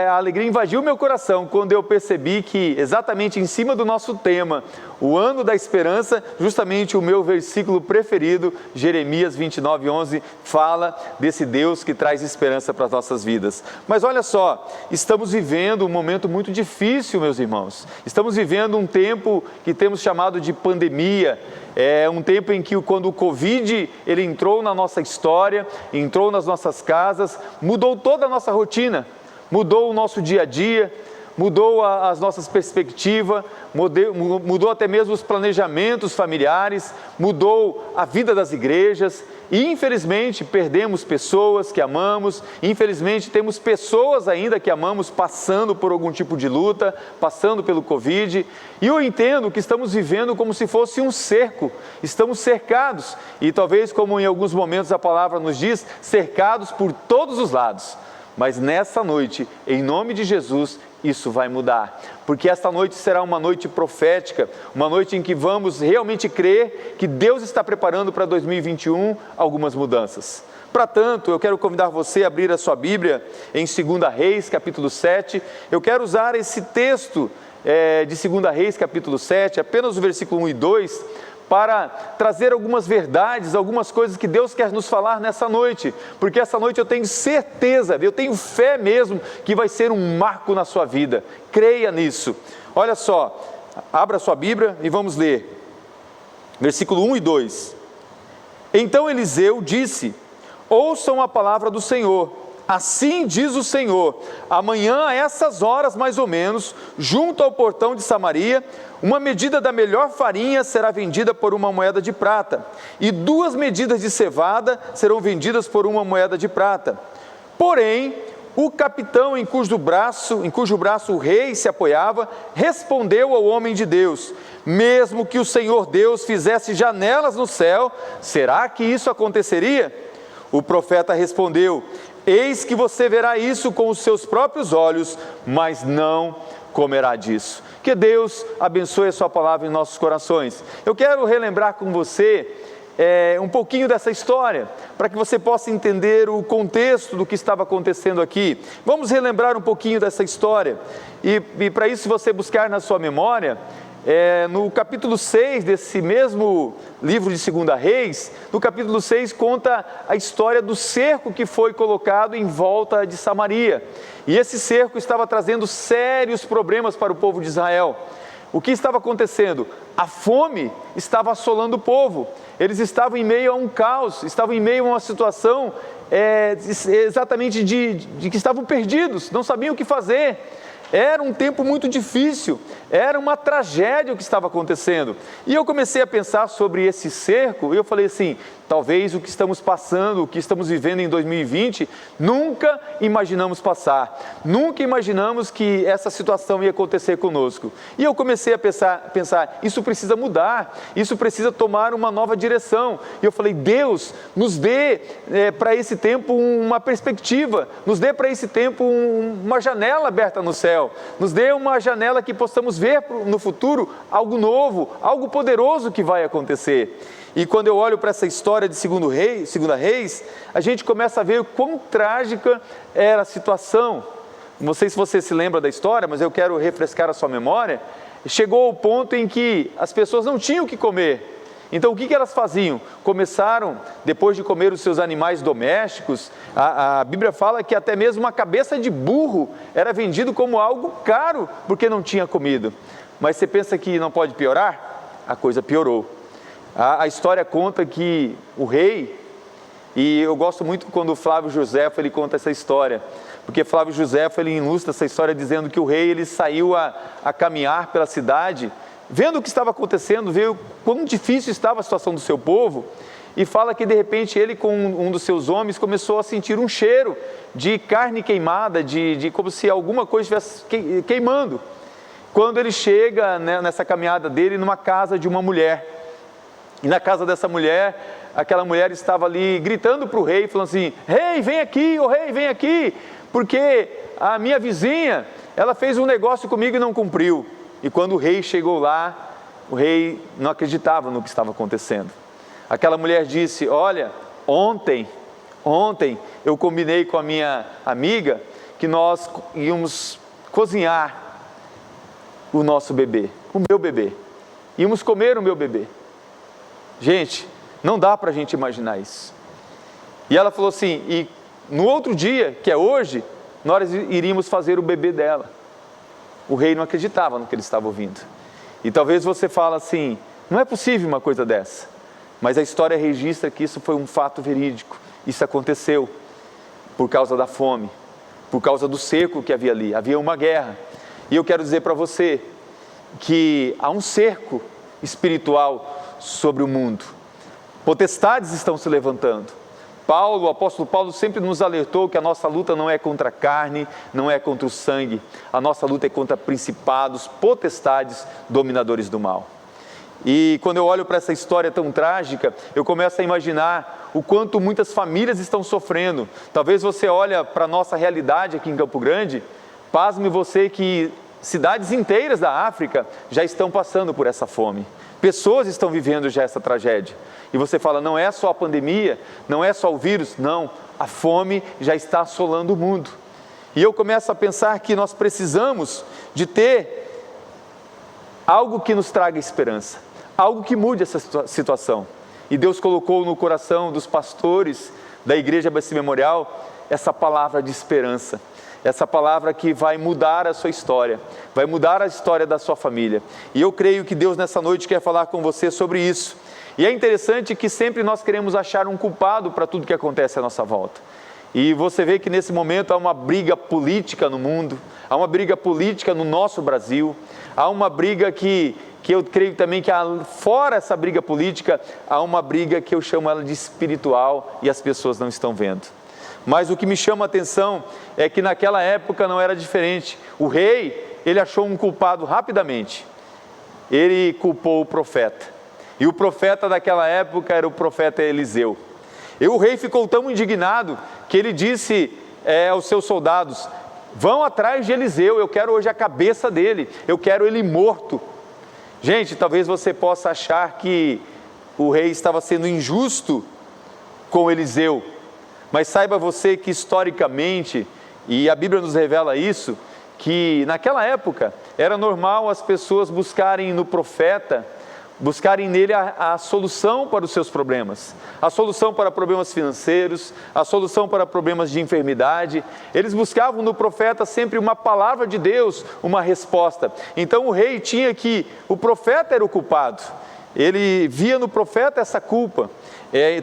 A alegria invadiu meu coração quando eu percebi que exatamente em cima do nosso tema, o ano da esperança, justamente o meu versículo preferido, Jeremias 29, 11, fala desse Deus que traz esperança para as nossas vidas. Mas olha só, estamos vivendo um momento muito difícil, meus irmãos. Estamos vivendo um tempo que temos chamado de pandemia. É um tempo em que quando o Covid ele entrou na nossa história, entrou nas nossas casas, mudou toda a nossa rotina. Mudou o nosso dia a dia, mudou as nossas perspectivas, mudou até mesmo os planejamentos familiares, mudou a vida das igrejas e infelizmente perdemos pessoas que amamos, infelizmente temos pessoas ainda que amamos passando por algum tipo de luta, passando pelo Covid e eu entendo que estamos vivendo como se fosse um cerco, estamos cercados e talvez como em alguns momentos a palavra nos diz, cercados por todos os lados. Mas nessa noite, em nome de Jesus, isso vai mudar. Porque esta noite será uma noite profética, uma noite em que vamos realmente crer que Deus está preparando para 2021 algumas mudanças. Para tanto, eu quero convidar você a abrir a sua Bíblia em 2 Reis, capítulo 7. Eu quero usar esse texto de 2 Reis, capítulo 7, apenas o versículo 1 e 2, para trazer algumas verdades, algumas coisas que Deus quer nos falar nessa noite, porque essa noite eu tenho certeza, eu tenho fé mesmo que vai ser um marco na sua vida, creia nisso. Olha só, abra sua Bíblia e vamos ler, versículo 1 e 2. Então Eliseu disse, ouçam a palavra do Senhor, assim diz o Senhor, amanhã a essas horas mais ou menos, junto ao portão de Samaria, uma medida da melhor farinha será vendida por uma moeda de prata, e 2 medidas de cevada serão vendidas por uma moeda de prata. Porém, o capitão em cujo braço o rei se apoiava, respondeu ao homem de Deus, mesmo que o Senhor Deus fizesse janelas no céu, será que isso aconteceria? O profeta respondeu, eis que você verá isso com os seus próprios olhos, mas não comerá disso. Que Deus abençoe a sua palavra em nossos corações. Eu quero relembrar com você um pouquinho dessa história, para que você possa entender o contexto do que estava acontecendo aqui. Vamos relembrar um pouquinho dessa história. E para isso você buscar na sua memória, no capítulo 6 desse mesmo livro de 2 Reis, no capítulo 6 conta a história do cerco que foi colocado em volta de Samaria. E esse cerco estava trazendo sérios problemas para o povo de Israel. O que estava acontecendo? A fome estava assolando o povo. Eles estavam em meio a um caos, estavam em meio a uma situação exatamente de que estavam perdidos, não sabiam o que fazer. Era um tempo muito difícil, era uma tragédia o que estava acontecendo. E eu comecei a pensar sobre esse cerco e eu falei assim, talvez o que estamos passando, o que estamos vivendo em 2020, nunca imaginamos passar. Nunca imaginamos que essa situação ia acontecer conosco. E eu comecei a pensar, isso precisa mudar, isso precisa tomar uma nova direção. E eu falei, Deus, nos dê para esse tempo uma perspectiva, nos dê para esse tempo uma janela aberta no céu. Nos dê uma janela que possamos ver no futuro algo novo, algo poderoso que vai acontecer. E quando eu olho para essa história de Segunda Reis, a gente começa a ver o quão trágica era a situação. Não sei se você se lembra da história, mas eu quero refrescar a sua memória. Chegou ao ponto em que as pessoas não tinham o que comer. Então o que elas faziam? Começaram, depois de comer os seus animais domésticos, a Bíblia fala que até mesmo uma cabeça de burro era vendido como algo caro, porque não tinha comida. Mas você pensa que não pode piorar? A coisa piorou. A história conta que o rei, e eu gosto muito quando o Flávio Josefo ele conta essa história, porque Flávio Josefo ele ilustra essa história dizendo que o rei ele saiu a caminhar pela cidade, vendo o que estava acontecendo, vendo quão difícil estava a situação do seu povo, e fala que de repente ele com um dos seus homens começou a sentir um cheiro de carne queimada, de como se alguma coisa estivesse queimando. Quando ele chega nessa caminhada dele numa casa de uma mulher, e na casa dessa mulher, aquela mulher estava ali gritando para o rei, falando assim, rei, vem aqui, ô rei, vem aqui, porque a minha vizinha, ela fez um negócio comigo e não cumpriu. E quando o rei chegou lá, o rei não acreditava no que estava acontecendo. Aquela mulher disse, olha, ontem eu combinei com a minha amiga que nós íamos cozinhar o nosso bebê, o meu bebê. Íamos comer o meu bebê. Gente, não dá para a gente imaginar isso. E ela falou assim, e no outro dia, que é hoje, nós iríamos fazer o bebê dela. O rei não acreditava no que ele estava ouvindo. E talvez você fale assim, não é possível uma coisa dessa. Mas a história registra que isso foi um fato verídico. Isso aconteceu por causa da fome, por causa do cerco que havia ali. Havia uma guerra. E eu quero dizer para você que há um cerco espiritual sobre o mundo. Potestades estão se levantando. O apóstolo Paulo sempre nos alertou que a nossa luta não é contra a carne, não é contra o sangue. A nossa luta é contra principados, potestades, dominadores do mal. E quando eu olho para essa história tão trágica, eu começo a imaginar o quanto muitas famílias estão sofrendo. Talvez você olhe para a nossa realidade aqui em Campo Grande, pasme você que cidades inteiras da África já estão passando por essa fome. Pessoas estão vivendo já essa tragédia. E você fala, não é só a pandemia, não é só o vírus, não. A fome já está assolando o mundo. E eu começo a pensar que nós precisamos de ter algo que nos traga esperança, algo que mude essa situação. E Deus colocou no coração dos pastores da Igreja Bacia Memorial essa palavra de esperança. Essa palavra que vai mudar a sua história, vai mudar a história da sua família. E eu creio que Deus nessa noite quer falar com você sobre isso. E é interessante que sempre nós queremos achar um culpado para tudo que acontece à nossa volta. E você vê que nesse momento há uma briga política no mundo, há uma briga política no nosso Brasil, há uma briga que eu creio também que fora essa briga política, há uma briga que eu chamo ela de espiritual e as pessoas não estão vendo. Mas o que me chama a atenção é que naquela época não era diferente. O rei, ele achou um culpado rapidamente. Ele culpou o profeta. E o profeta daquela época era o profeta Eliseu. E o rei ficou tão indignado que ele disse aos seus soldados, vão atrás de Eliseu, eu quero hoje a cabeça dele, eu quero ele morto. Gente, talvez você possa achar que o rei estava sendo injusto com Eliseu, mas saiba você que historicamente, e a Bíblia nos revela isso, que naquela época era normal as pessoas buscarem no profeta, buscarem nele a solução para os seus problemas, a solução para problemas financeiros, a solução para problemas de enfermidade. Eles buscavam no profeta sempre uma palavra de Deus, uma resposta. Então o rei tinha o profeta era o culpado, ele via no profeta essa culpa.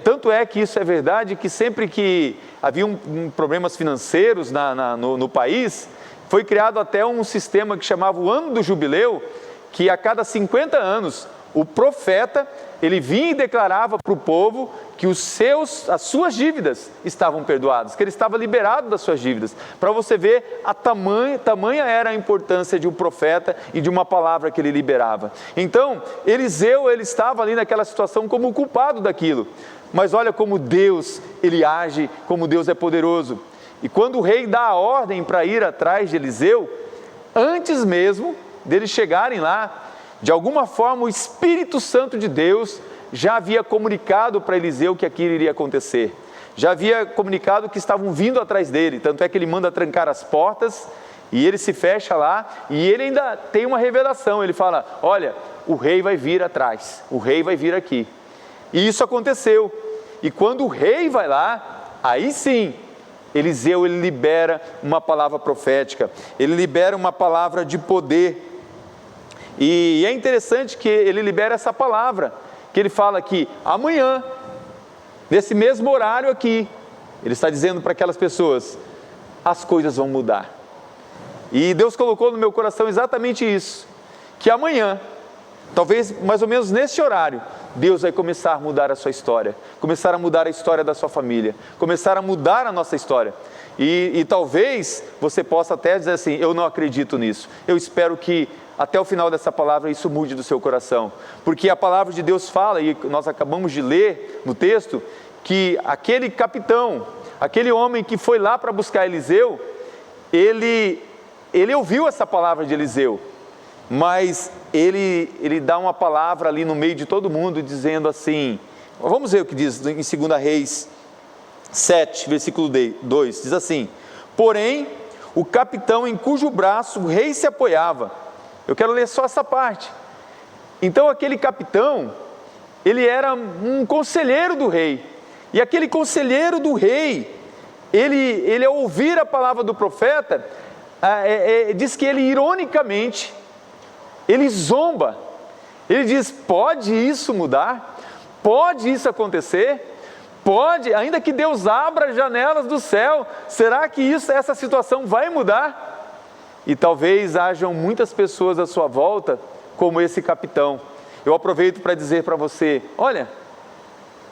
Tanto é que isso é verdade, que sempre que haviam problemas financeiros no país, Foi criado até um sistema que chamava o Ano do Jubileu, que a cada 50 anos o profeta, ele vinha e declarava para o povo que as suas dívidas estavam perdoadas, que ele estava liberado das suas dívidas. Para você ver tamanha era a importância de um profeta e de uma palavra que ele liberava. Então, Eliseu, ele estava ali naquela situação como o culpado daquilo. Mas olha como Deus, ele age, como Deus é poderoso. E quando o rei dá a ordem para ir atrás de Eliseu, antes mesmo deles chegarem lá, de alguma forma o Espírito Santo de Deus já havia comunicado para Eliseu que aquilo iria acontecer. Já havia comunicado que estavam vindo atrás dele, tanto é que ele manda trancar as portas e ele se fecha lá e ele ainda tem uma revelação, ele fala, olha, o rei vai vir atrás, o rei vai vir aqui. E isso aconteceu. E quando o rei vai lá, aí sim, Eliseu, ele libera uma palavra profética, ele libera uma palavra de poder. E é interessante que ele libera essa palavra, que ele fala que amanhã, nesse mesmo horário aqui, ele está dizendo para aquelas pessoas, as coisas vão mudar. E Deus colocou no meu coração exatamente isso, que amanhã, talvez mais ou menos nesse horário, Deus vai começar a mudar a sua história, começar a mudar a história da sua família, começar a mudar a nossa história. E talvez você possa até dizer assim, eu não acredito nisso, eu espero que até o final dessa palavra isso mude do seu coração, porque a palavra de Deus fala, e nós acabamos de ler no texto, que aquele capitão, aquele homem que foi lá para buscar Eliseu, ele ouviu essa palavra de Eliseu, mas ele dá uma palavra ali no meio de todo mundo, dizendo assim, vamos ver o que diz em 2 Reis 7, versículo 2, diz assim, porém, o capitão em cujo braço o rei se apoiava, eu quero ler só essa parte. Então aquele capitão, ele era um conselheiro do rei. E aquele conselheiro do rei, ele ao ouvir a palavra do profeta, diz que ele ironicamente, ele zomba. Ele diz, pode isso mudar? Pode isso acontecer? Pode, ainda que Deus abra as janelas do céu, será que essa situação vai mudar? E talvez hajam muitas pessoas à sua volta, como esse capitão. Eu aproveito para dizer para você, olha,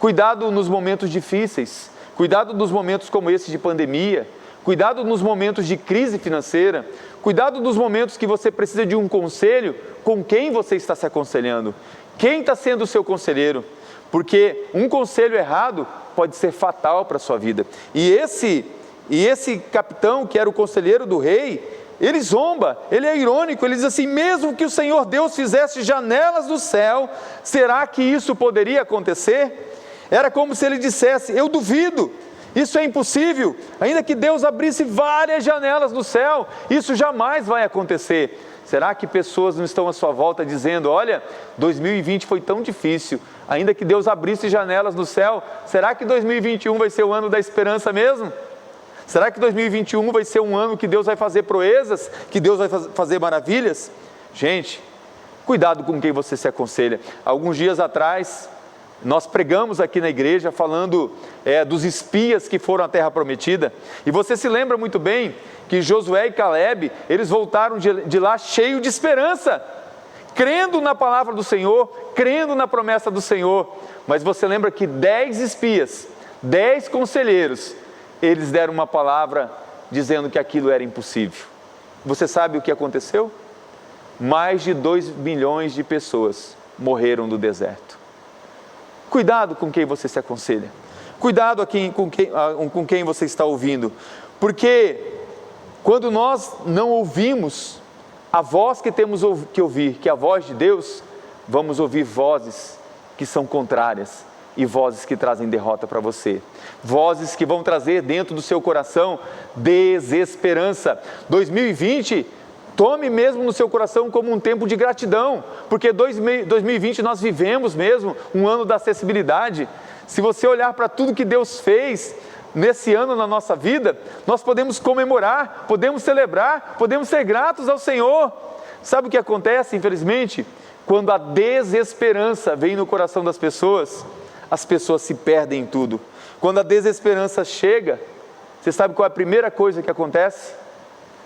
cuidado nos momentos difíceis, cuidado nos momentos como esse de pandemia, cuidado nos momentos de crise financeira, cuidado nos momentos que você precisa de um conselho, com quem você está se aconselhando, quem está sendo o seu conselheiro, porque um conselho errado pode ser fatal para a sua vida. E esse capitão, que era o conselheiro do rei, ele zomba, ele é irônico, ele diz assim, mesmo que o Senhor Deus fizesse janelas do céu, será que isso poderia acontecer? Era como se ele dissesse, eu duvido, isso é impossível, ainda que Deus abrisse várias janelas do céu, isso jamais vai acontecer. Será que pessoas não estão à sua volta dizendo, olha, 2020 foi tão difícil, ainda que Deus abrisse janelas do céu, será que 2021 vai ser o ano da esperança mesmo? Será que 2021 vai ser um ano que Deus vai fazer proezas, que Deus vai fazer maravilhas? Gente, cuidado com quem você se aconselha. Alguns dias atrás, nós pregamos aqui na igreja falando dos espias que foram à terra prometida. E você se lembra muito bem que Josué e Caleb, eles voltaram de lá cheios de esperança, crendo na palavra do Senhor, crendo na promessa do Senhor. Mas você lembra que 10 espias, 10 conselheiros, eles deram uma palavra dizendo que aquilo era impossível. Você sabe o que aconteceu? Mais de 2 milhões de pessoas morreram no deserto. Cuidado com quem você se aconselha. Cuidado com quem você está ouvindo. Porque quando nós não ouvimos a voz que temos que ouvir, que é a voz de Deus, vamos ouvir vozes que são contrárias. E vozes que trazem derrota para você, vozes que vão trazer dentro do seu coração desesperança. 2020, tome mesmo no seu coração como um tempo de gratidão, porque 2020 nós vivemos mesmo um ano da acessibilidade. Se você olhar para tudo que Deus fez nesse ano na nossa vida, nós podemos comemorar, podemos celebrar, podemos ser gratos ao Senhor. Sabe o que acontece, infelizmente? Quando a desesperança vem no coração das pessoas, as pessoas se perdem em tudo. Quando a desesperança chega, você sabe qual é a primeira coisa que acontece?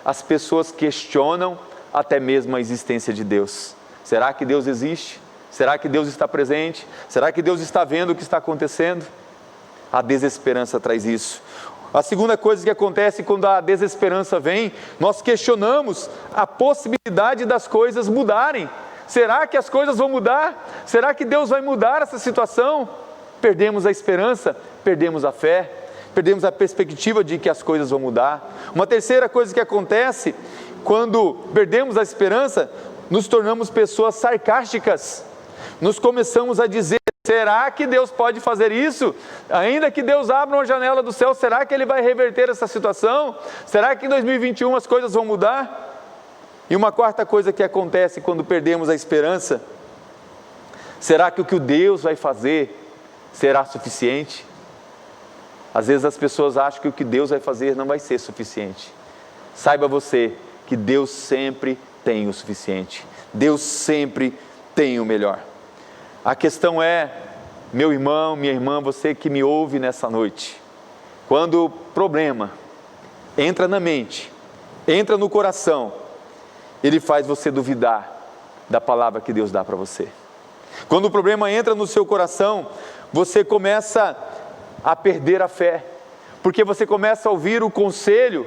as pessoas questionam até mesmo a existência de Deus. Será que Deus existe? Será que Deus está presente? Será que Deus está vendo o que está acontecendo? A desesperança traz isso. A segunda coisa que acontece quando a desesperança vem, nós questionamos a possibilidade das coisas mudarem. Será que as coisas vão mudar? Será que Deus vai mudar essa situação? Perdemos a esperança, perdemos a fé, perdemos a perspectiva de que as coisas vão mudar. Uma terceira coisa que acontece, quando perdemos a esperança, nos tornamos pessoas sarcásticas. Nos começamos a dizer: será que Deus pode fazer isso? Ainda que Deus abra uma janela do céu, será que Ele vai reverter essa situação? Será que em 2021 as coisas vão mudar? E uma quarta coisa que acontece quando perdemos a esperança: será que o que Deus vai fazer será suficiente? Às vezes as pessoas acham que o que Deus vai fazer não vai ser suficiente. Saiba você que Deus sempre tem o suficiente. Deus sempre tem o melhor. A questão é, meu irmão, minha irmã, você que me ouve nessa noite, quando o problema entra na mente, entra no coração, ele faz você duvidar da palavra que Deus dá para você. Quando o problema entra no seu coração, você começa a perder a fé, porque você começa a ouvir o conselho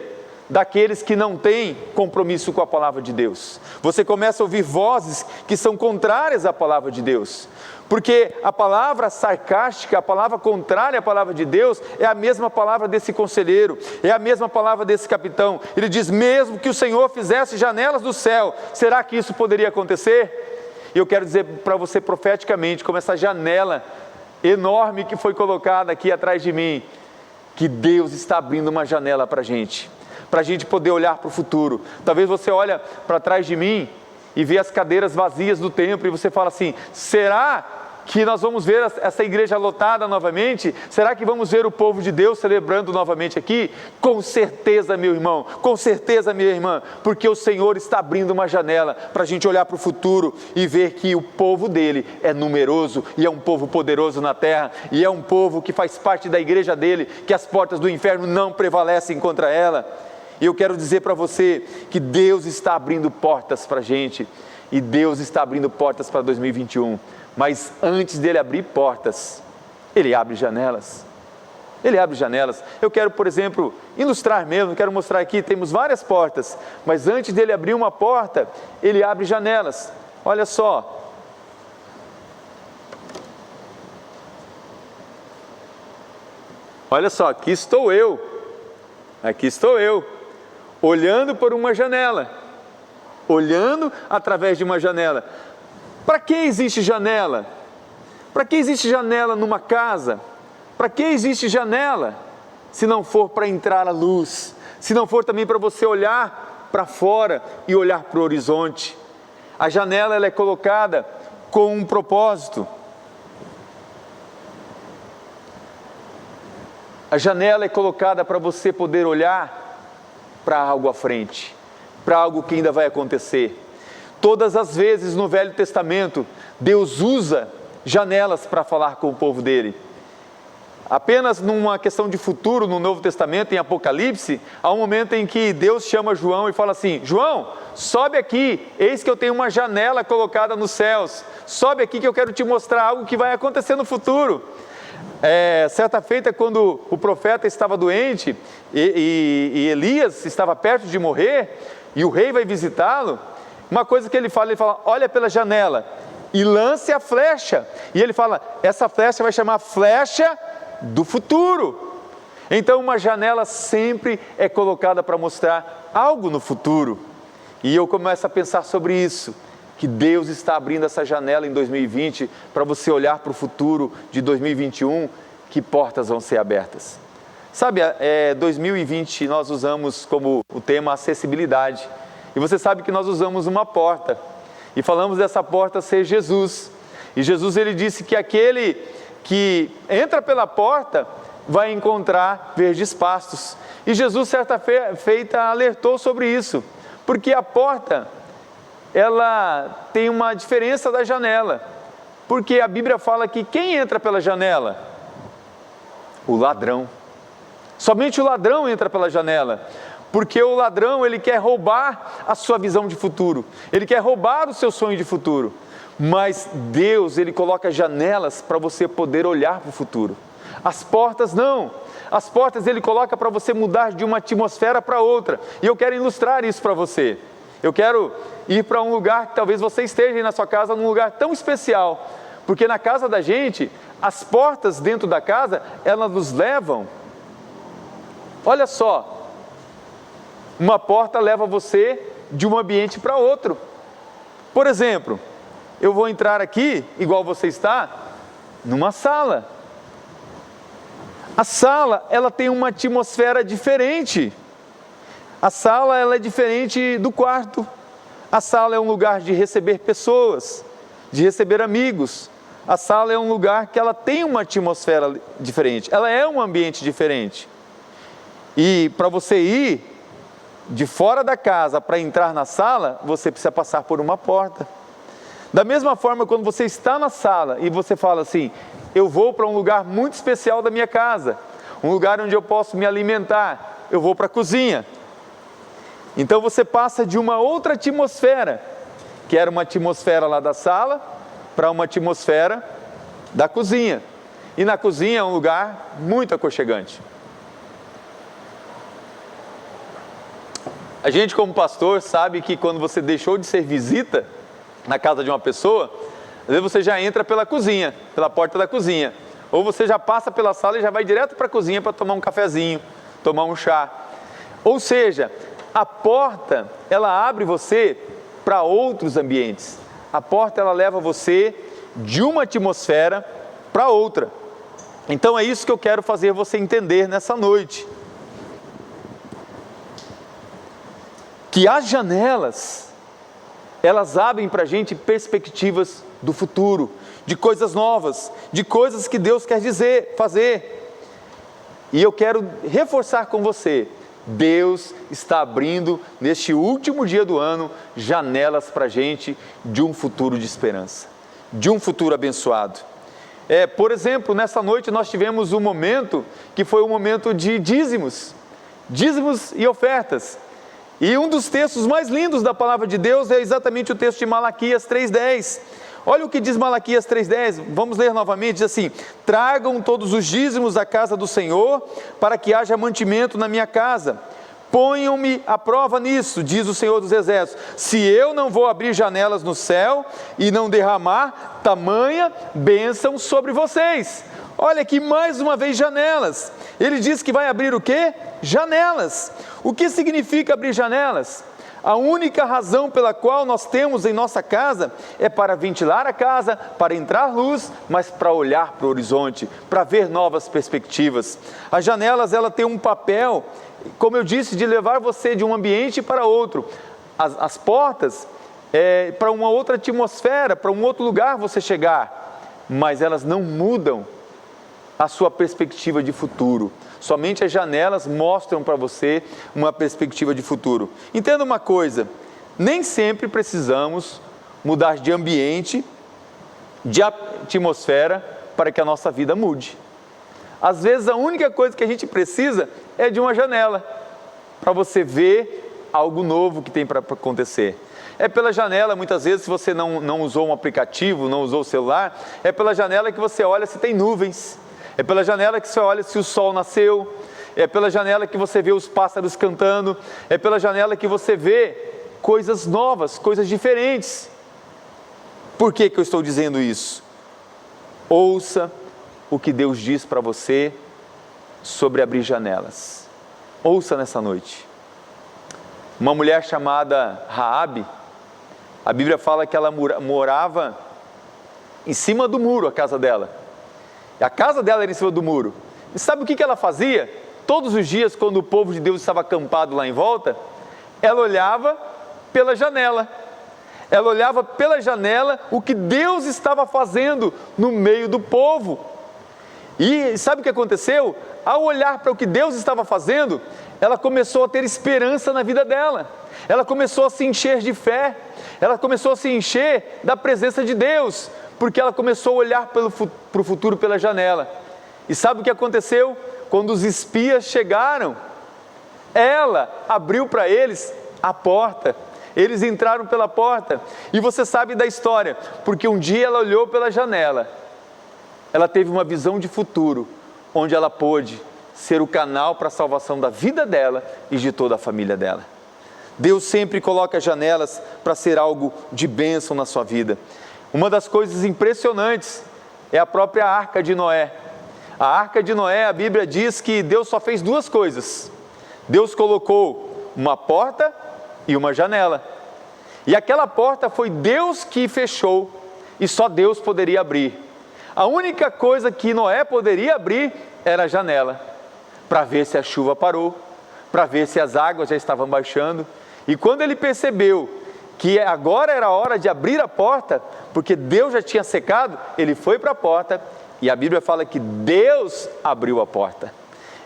daqueles que não têm compromisso com a palavra de Deus. Você começa a ouvir vozes que são contrárias à palavra de Deus, porque a palavra sarcástica, a palavra contrária à palavra de Deus, é a mesma palavra desse conselheiro, é a mesma palavra desse capitão. Ele diz: mesmo que o Senhor fizesse janelas do céu, será que isso poderia acontecer? E eu quero dizer para você profeticamente, como essa janela enorme que foi colocada aqui atrás de mim, que Deus está abrindo uma janela para a gente poder olhar para o futuro. Talvez você olha para trás de mim e vê as cadeiras vazias do templo e você fala assim: será que nós vamos ver essa igreja lotada novamente? Será que vamos ver o povo de Deus celebrando novamente aqui? Com certeza, meu irmão, com certeza, minha irmã, porque o Senhor está abrindo uma janela para a gente olhar para o futuro e ver que o povo dele é numeroso e é um povo poderoso na terra, e é um povo que faz parte da igreja dele, que as portas do inferno não prevalecem contra ela. E eu quero dizer para você que Deus está abrindo portas para a gente, e Deus está abrindo portas para 2021, mas antes dele abrir portas, Ele abre janelas. Ele abre janelas. Eu quero, por exemplo, ilustrar mesmo, quero mostrar aqui, temos várias portas, mas antes dele abrir uma porta, Ele abre janelas. Olha só. Olha só, aqui estou eu, olhando por uma janela, olhando através de uma janela. Para que existe janela? Para que existe janela numa casa? Para que existe janela? Se não for para entrar a luz, se não for também para você olhar para fora e olhar para o horizonte. A janela ela é colocada com um propósito. A janela é colocada para você poder olhar para algo à frente, para algo que ainda vai acontecer. Todas as vezes no Velho Testamento, Deus usa janelas para falar com o povo dele. Apenas numa questão de futuro, no Novo Testamento, em Apocalipse, há um momento em que Deus chama João e fala assim: João, sobe aqui, eis que eu tenho uma janela colocada nos céus, sobe aqui que eu quero te mostrar algo que vai acontecer no futuro. Certa feita, quando o profeta estava doente e Elias estava perto de morrer, e o rei vai visitá-lo, uma coisa que ele fala, olha pela janela e lance a flecha. E ele fala, essa flecha vai chamar flecha do futuro. Então uma janela sempre é colocada para mostrar algo no futuro. E eu começo a pensar sobre isso, que Deus está abrindo essa janela em 2020 para você olhar para o futuro de 2021, que portas vão ser abertas. Sabe, 2020 nós usamos como o tema acessibilidade. E você sabe que nós usamos uma porta, e falamos dessa porta ser Jesus. E Jesus ele disse que aquele que entra pela porta vai encontrar verdes pastos. E Jesus certa feita alertou sobre isso, porque a porta ela tem uma diferença da janela, porque a Bíblia fala que quem entra pela janela? O ladrão. Somente o ladrão entra pela janela. porque o ladrão, ele quer roubar a sua visão de futuro, ele quer roubar o seu sonho de futuro, mas Deus, ele coloca janelas para você poder olhar para o futuro. As portas não, as portas ele coloca para você mudar de uma atmosfera para outra, e eu quero ilustrar isso para você. Eu quero ir para um lugar que talvez você esteja aí na sua casa, num lugar tão especial, porque na casa da gente, as portas dentro da casa, elas nos levam, olha só, uma porta leva você de um ambiente para outro. Por exemplo, eu vou entrar aqui, igual você está, numa sala. A sala, ela tem uma atmosfera diferente. A sala, ela é diferente do quarto. A sala é um lugar de receber pessoas, de receber amigos. A sala é um lugar que ela tem uma atmosfera diferente. Ela é um ambiente diferente. E para você ir de fora da casa para entrar na sala, você precisa passar por uma porta. Da mesma forma, quando você está na sala e você fala assim, eu vou para um lugar muito especial da minha casa, um lugar onde eu posso me alimentar, eu vou para a cozinha. Então você passa de uma outra atmosfera, que era uma atmosfera lá da sala, para uma atmosfera da cozinha. E na cozinha é um lugar muito aconchegante. A gente, como pastor, sabe que quando você deixou de ser visita na casa de uma pessoa, às vezes você já entra pela cozinha, pela porta da cozinha, ou você já passa pela sala e já vai direto para a cozinha para tomar um cafezinho, tomar um chá. Ou seja, a porta, ela abre você para outros ambientes. A porta, ela leva você de uma atmosfera para outra. Então é isso que eu quero fazer você entender nessa noite. Que as janelas, elas abrem para a gente perspectivas do futuro, de coisas novas, de coisas que Deus quer fazer. E eu quero reforçar com você, Deus está abrindo, neste último dia do ano, janelas para a gente de um futuro de esperança, de um futuro abençoado. Por exemplo, nessa noite nós tivemos um momento que foi um momento de dízimos e ofertas. E um dos textos mais lindos da palavra de Deus é exatamente o texto de Malaquias 3:10. Olha o que diz Malaquias 3:10, vamos ler novamente, diz assim, tragam todos os dízimos à casa do Senhor, para que haja mantimento na minha casa. Ponham-me à prova nisso, diz o Senhor dos Exércitos, se eu não vou abrir janelas no céu e não derramar tamanha bênção sobre vocês. Olha aqui mais uma vez janelas. Ele diz que vai abrir o quê? Janelas. O que significa abrir janelas? A única razão pela qual nós temos em nossa casa é para ventilar a casa, para entrar luz, mas para olhar para o horizonte, para ver novas perspectivas. As janelas, ela tem um papel, como eu disse, de levar você de um ambiente para outro. As portas, para uma outra atmosfera, para um outro lugar você chegar, mas elas não mudam a sua perspectiva de futuro. Somente as janelas mostram para você uma perspectiva de futuro. Entenda uma coisa, nem sempre precisamos mudar de ambiente, de atmosfera, para que a nossa vida mude. Às vezes a única coisa que a gente precisa é de uma janela, para você ver algo novo que tem para acontecer. É pela janela, muitas vezes, se você não usou um aplicativo, não usou o celular, é pela janela que você olha se tem nuvens. É pela janela que você olha se o sol nasceu, é pela janela que você vê os pássaros cantando, é pela janela que você vê coisas novas, coisas diferentes. Por que eu estou dizendo isso? Ouça o que Deus diz para você sobre abrir janelas. Ouça nessa noite. Uma mulher chamada Raabe, a Bíblia fala que ela morava em cima do muro, a casa dela. A casa dela era em cima do muro. E sabe o que ela fazia? Todos os dias, quando o povo de Deus estava acampado lá em volta, ela olhava pela janela. Ela olhava pela janela o que Deus estava fazendo no meio do povo. E sabe o que aconteceu? Ao olhar para o que Deus estava fazendo, ela começou a ter esperança na vida dela. Ela começou a se encher de fé. Ela começou a se encher da presença de Deus, porque ela começou a olhar para o futuro pela janela. E sabe o que aconteceu? Quando os espias chegaram Ela abriu para eles a porta. Eles entraram pela porta. E você sabe da história, porque um dia ela olhou pela janela. Ela teve uma visão de futuro, onde ela pôde ser o canal para a salvação da vida dela e de toda a família dela. Deus sempre coloca janelas para ser algo de bênção na sua vida. Uma das coisas impressionantes é a própria Arca de Noé. A Arca de Noé, a Bíblia diz que Deus só fez duas coisas. Deus colocou uma porta e uma janela. E aquela porta foi Deus que fechou e só Deus poderia abrir. A única coisa que Noé poderia abrir era a janela, para ver se a chuva parou, para ver se as águas já estavam baixando. E quando ele percebeu que agora era a hora de abrir a porta, porque Deus já tinha secado, ele foi para a porta e a Bíblia fala que Deus abriu a porta.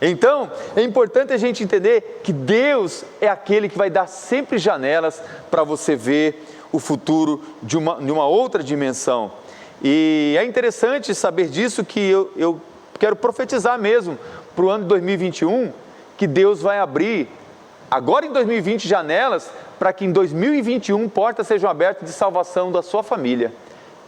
Então, é importante a gente entender que Deus é aquele que vai dar sempre janelas para você ver o futuro de uma outra dimensão. E é interessante saber disso, que eu quero profetizar mesmo para o ano de 2021, que Deus vai abrir, agora em 2020, janelas, para que em 2021 portas sejam abertas de salvação da sua família.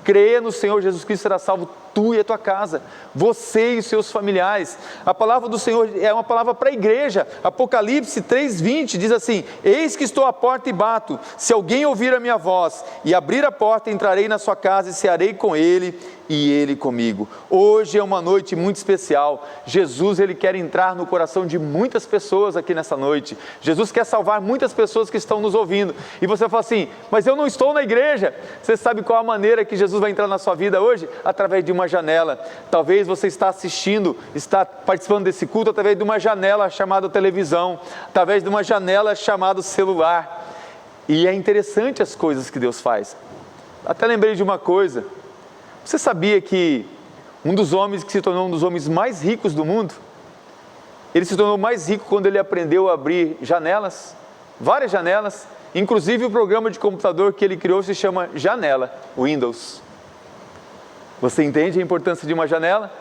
Creia no Senhor Jesus Cristo, será salvo tu e a tua casa, você e os seus familiares. A palavra do Senhor é uma palavra para a igreja. Apocalipse 3:20 diz assim: eis que estou à porta e bato, se alguém ouvir a minha voz e abrir a porta, entrarei na sua casa e cearei com ele e ele comigo. Hoje é uma noite muito especial. Jesus, ele quer entrar no coração de muitas pessoas aqui nessa noite. Jesus quer salvar muitas pessoas que estão nos ouvindo. E você fala assim: mas eu não estou na igreja. Você sabe qual a maneira que Jesus vai entrar na sua vida hoje? Através de uma janela. Talvez você está assistindo, está participando desse culto através de uma janela chamada televisão, através de uma janela chamada celular. E é interessante as coisas que Deus faz. Até lembrei de uma coisa. Você sabia que um dos homens que se tornou um dos homens mais ricos do mundo, ele se tornou mais rico quando ele aprendeu a abrir janelas, várias janelas, inclusive o programa de computador que ele criou se chama Janela, Windows. Você entende a importância de uma janela?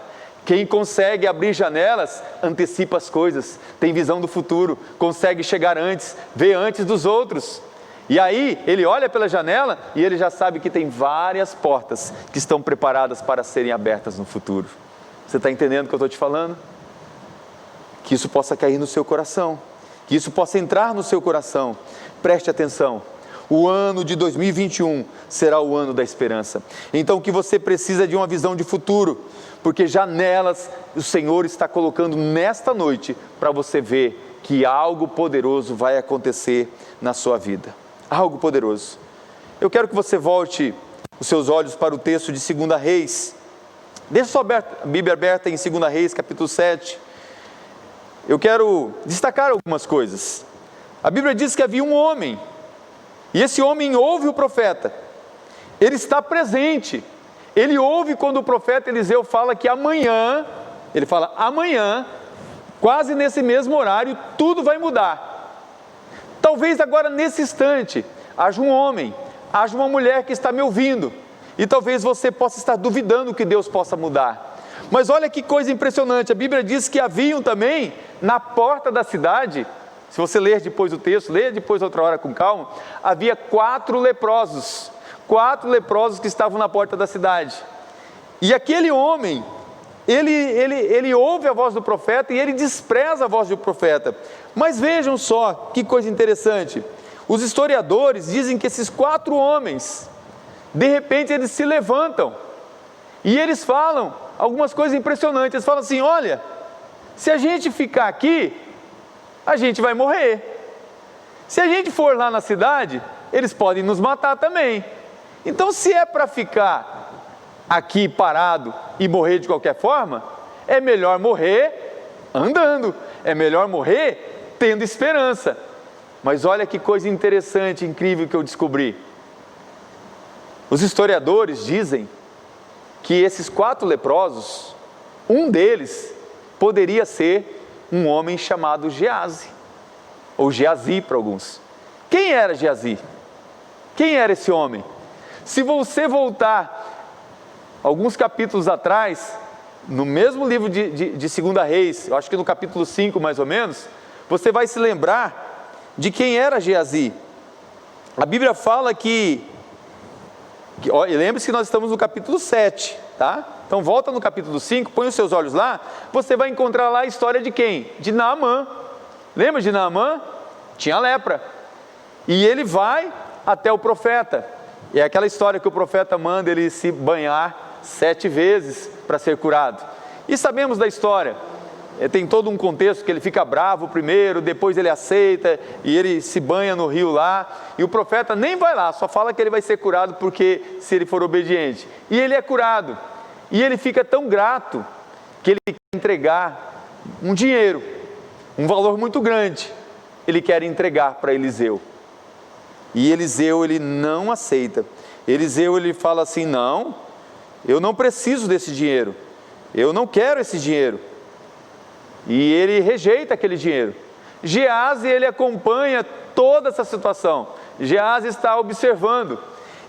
Quem consegue abrir janelas antecipa as coisas, tem visão do futuro, consegue chegar antes, vê antes dos outros. E aí, ele olha pela janela e ele já sabe que tem várias portas que estão preparadas para serem abertas no futuro. Você está entendendo o que eu estou te falando? Que isso possa cair no seu coração, que isso possa entrar no seu coração. Preste atenção, o ano de 2021 será o ano da esperança. Então, que você precisa de uma visão de futuro, porque janelas o Senhor está colocando nesta noite para você ver que algo poderoso vai acontecer na sua vida. Algo poderoso. Eu quero que você volte os seus olhos para o texto de 2 Reis. Deixa sua Bíblia aberta em 2 Reis, capítulo 7. Eu quero destacar algumas coisas. A Bíblia diz que havia um homem, e esse homem ouve o profeta. Ele está presente. Ele ouve quando o profeta Eliseu fala que amanhã, ele fala amanhã, quase nesse mesmo horário, tudo vai mudar. Talvez agora nesse instante, haja um homem, haja uma mulher que está me ouvindo, e talvez você possa estar duvidando que Deus possa mudar. Mas olha que coisa impressionante, a Bíblia diz que haviam também, na porta da cidade, se você ler depois o texto, leia depois outra hora com calma, havia 4 leprosos que estavam na porta da cidade. E aquele homem, ele ouve a voz do profeta e ele despreza a voz do profeta. Mas vejam só que coisa interessante. Os historiadores dizem que esses 4 homens, de repente eles se levantam e eles falam algumas coisas impressionantes. Eles falam assim: olha, se a gente ficar aqui, a gente vai morrer. Se a gente for lá na cidade, eles podem nos matar também. Então, se é para ficar aqui parado e morrer de qualquer forma, é melhor morrer andando, é melhor morrer tendo esperança. Mas olha que coisa interessante, incrível que eu descobri. Os historiadores dizem que esses 4 leprosos, um deles poderia ser um homem chamado Geazi, ou Geazi para alguns. Quem era Geazi? Quem era esse homem? Se você voltar alguns capítulos atrás, no mesmo livro de 2 Reis, eu acho que no capítulo 5 mais ou menos, você vai se lembrar de quem era Geazi. A Bíblia fala lembre-se que nós estamos no capítulo 7, tá? Então volta no capítulo 5, põe os seus olhos lá, você vai encontrar lá a história de quem? De Naamã. Lembra de Naamã? Tinha lepra. E ele vai até o profeta. É aquela história que o profeta manda ele se banhar 7 vezes para ser curado. E sabemos da história. Tem todo um contexto que ele fica bravo primeiro, depois ele aceita e ele se banha no rio lá. E o profeta nem vai lá, só fala que ele vai ser curado porque se ele for obediente. E ele é curado. E ele fica tão grato que ele quer entregar um dinheiro, um valor muito grande. Ele quer entregar para Eliseu. E Eliseu, ele não aceita. Eliseu, ele fala assim, não, eu não preciso desse dinheiro. Eu não quero esse dinheiro. E ele rejeita aquele dinheiro. Geazi, ele acompanha toda essa situação. Geazi está observando.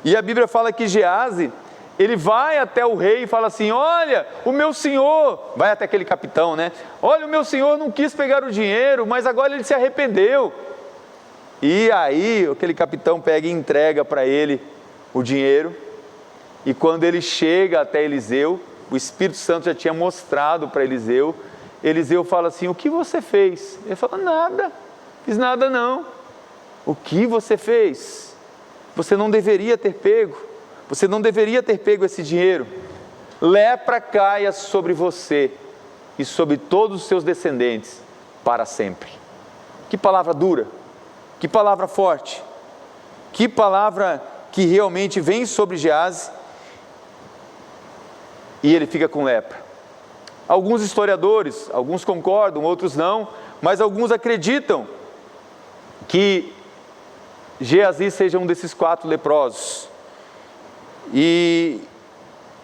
E a Bíblia fala que Geazi, ele vai até o rei e fala assim, olha, o meu senhor, vai até aquele capitão, né? Olha, o meu senhor não quis pegar o dinheiro, mas agora ele se arrependeu. E aí, aquele capitão pega e entrega para ele o dinheiro. E quando ele chega até Eliseu, o Espírito Santo já tinha mostrado para Eliseu. Eliseu fala assim, o que você fez? Ele fala, nada, fiz nada não. O que você fez? Você não deveria ter pego. Você não deveria ter pego esse dinheiro. Lepra caia sobre você e sobre todos os seus descendentes para sempre. Que palavra dura, que palavra forte, que palavra que realmente vem sobre Geazi e ele fica com lepra. Alguns historiadores, alguns concordam, outros não, mas alguns acreditam que Geazi seja um desses 4 leprosos. E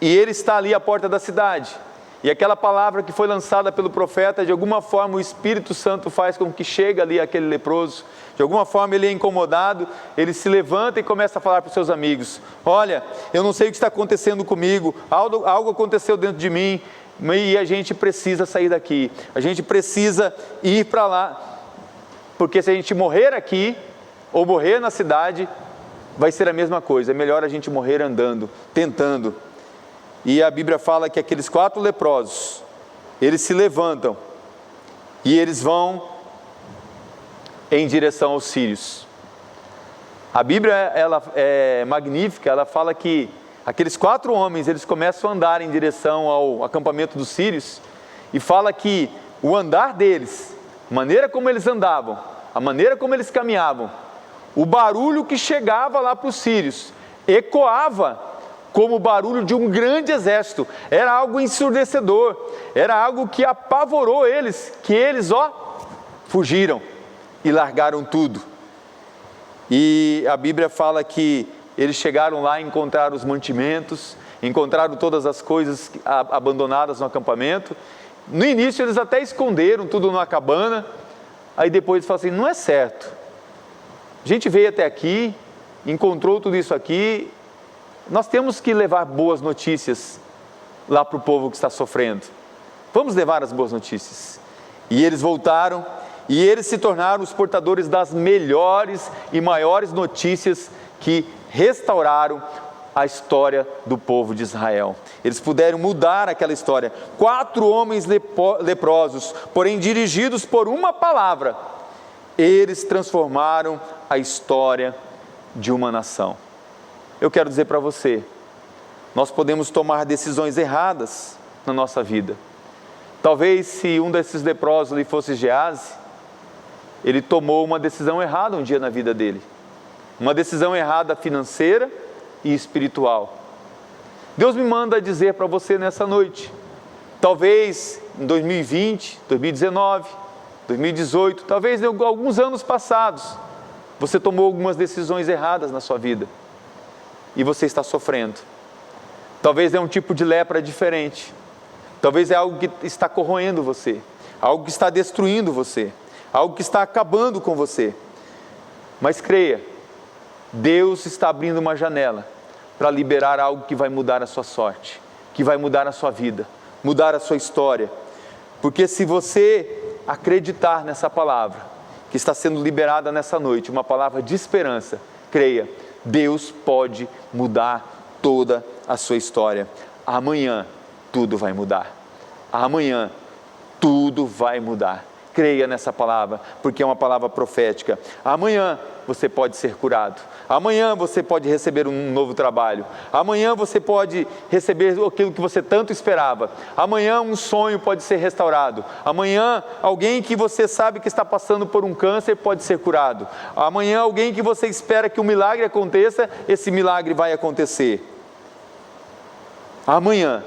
ele está ali à porta da cidade. E aquela palavra que foi lançada pelo profeta, de alguma forma o Espírito Santo faz com que chegue ali aquele leproso. De alguma forma ele é incomodado, ele se levanta e começa a falar para os seus amigos. Olha, eu não sei o que está acontecendo comigo, algo aconteceu dentro de mim. E a gente precisa sair daqui, a gente precisa ir para lá, porque se a gente morrer aqui, ou morrer na cidade, vai ser a mesma coisa, é melhor a gente morrer andando, tentando. E a Bíblia fala que aqueles 4 leprosos, eles se levantam, e eles vão em direção aos sírios. A Bíblia, ela é magnífica, ela fala que aqueles 4 homens, eles começam a andar em direção ao acampamento dos sírios e fala que o andar deles, a maneira como eles andavam, a maneira como eles caminhavam, o barulho que chegava lá para os sírios, ecoava como o barulho de um grande exército. Era algo ensurdecedor, era algo que apavorou eles, que eles, fugiram e largaram tudo. E a Bíblia fala que eles chegaram lá e encontraram os mantimentos, encontraram todas as coisas abandonadas no acampamento. No início eles até esconderam tudo numa cabana, aí depois eles falaram assim, não é certo. A gente veio até aqui, encontrou tudo isso aqui, nós temos que levar boas notícias lá para o povo que está sofrendo. Vamos levar as boas notícias. E eles voltaram, e eles se tornaram os portadores das melhores e maiores notícias que restauraram a história do povo de Israel. Eles puderam mudar aquela história. 4 homens leprosos, porém dirigidos por uma palavra, eles transformaram a história de uma nação. Eu quero dizer para você, nós podemos tomar decisões erradas na nossa vida. Talvez se um desses leprosos ali fosse Geazi, ele tomou uma decisão errada um dia na vida dele. Uma decisão errada financeira e espiritual. Deus me manda dizer para você nessa noite, talvez em 2020, 2019, 2018, talvez em alguns anos passados, você tomou algumas decisões erradas na sua vida e você está sofrendo. Talvez é um tipo de lepra diferente, talvez é algo que está corroendo você, algo que está destruindo você, algo que está acabando com você. Mas creia, Deus está abrindo uma janela para liberar algo que vai mudar a sua sorte, que vai mudar a sua vida, mudar a sua história. Porque se você acreditar nessa palavra que está sendo liberada nessa noite, uma palavra de esperança, creia, Deus pode mudar toda a sua história. Amanhã tudo vai mudar. Amanhã tudo vai mudar. Creia nessa palavra, porque é uma palavra profética. Amanhã você pode ser curado. Amanhã você pode receber um novo trabalho. Amanhã você pode receber aquilo que você tanto esperava. Amanhã um sonho pode ser restaurado. Amanhã alguém que você sabe que está passando por um câncer pode ser curado. Amanhã alguém que você espera que um milagre aconteça, esse milagre vai acontecer. Amanhã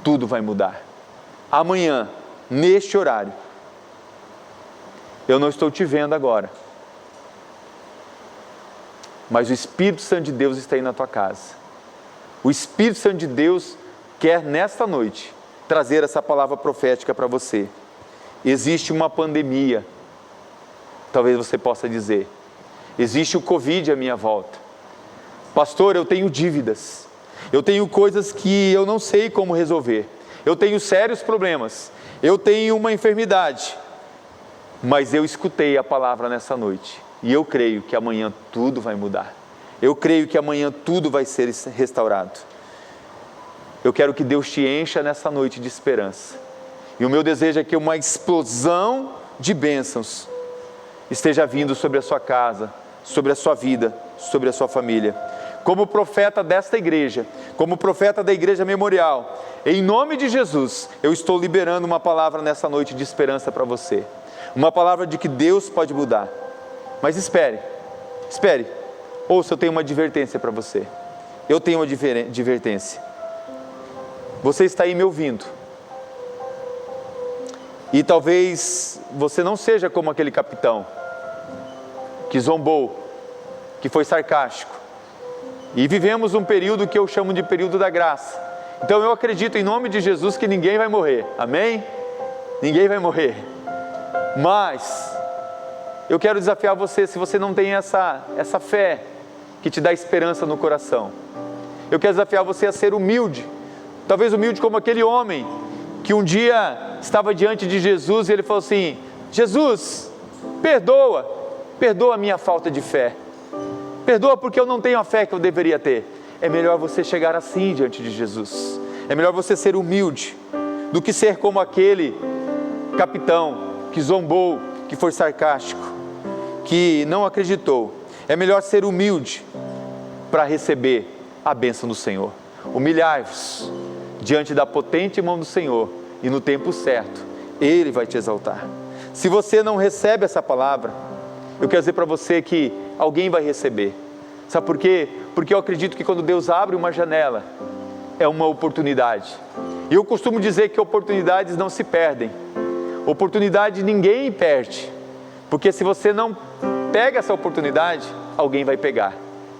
tudo vai mudar. Amanhã, neste horário, eu não estou te vendo agora, mas o Espírito Santo de Deus está aí na tua casa. O Espírito Santo de Deus quer nesta noite trazer essa palavra profética para você. Existe uma pandemia, talvez você possa dizer, existe o Covid à minha volta. Pastor, eu tenho dívidas, eu tenho coisas que eu não sei como resolver, eu tenho sérios problemas, eu tenho uma enfermidade. Mas eu escutei a palavra nessa noite, e eu creio que amanhã tudo vai mudar. Eu creio que amanhã tudo vai ser restaurado. Eu quero que Deus te encha nessa noite de esperança. E o meu desejo é que uma explosão de bênçãos esteja vindo sobre a sua casa, sobre a sua vida, sobre a sua família. Como profeta desta igreja, como profeta da Igreja Memorial, em nome de Jesus, eu estou liberando uma palavra nessa noite de esperança para você. Uma palavra de que Deus pode mudar. Mas espere, ouça, eu tenho uma advertência para você. Eu tenho uma advertência. Você está aí me ouvindo. E talvez você não seja como aquele capitão que zombou, que foi sarcástico. E vivemos um período que eu chamo de período da graça. Então eu acredito em nome de Jesus que ninguém vai morrer. Amém? Ninguém vai morrer. Mas eu quero desafiar você, se você não tem essa fé que te dá esperança no coração. Eu quero desafiar você a ser humilde. Talvez humilde como aquele homem que um dia estava diante de Jesus e ele falou assim: Jesus, perdoa a minha falta de fé. Perdoa porque eu não tenho a fé que eu deveria ter. É melhor você chegar assim diante de Jesus. É melhor você ser humilde do que ser como aquele capitão que zombou, que foi sarcástico, que não acreditou. É melhor ser humilde para receber a bênção do Senhor. Humilhai-vos diante da potente mão do Senhor e no tempo certo, Ele vai te exaltar. Se você não recebe essa palavra, eu quero dizer para você que alguém vai receber. Sabe por quê? Porque eu acredito que quando Deus abre uma janela, é uma oportunidade. E eu costumo dizer que oportunidades não se perdem. Oportunidade ninguém perde, porque se você não pega essa oportunidade, alguém vai pegar,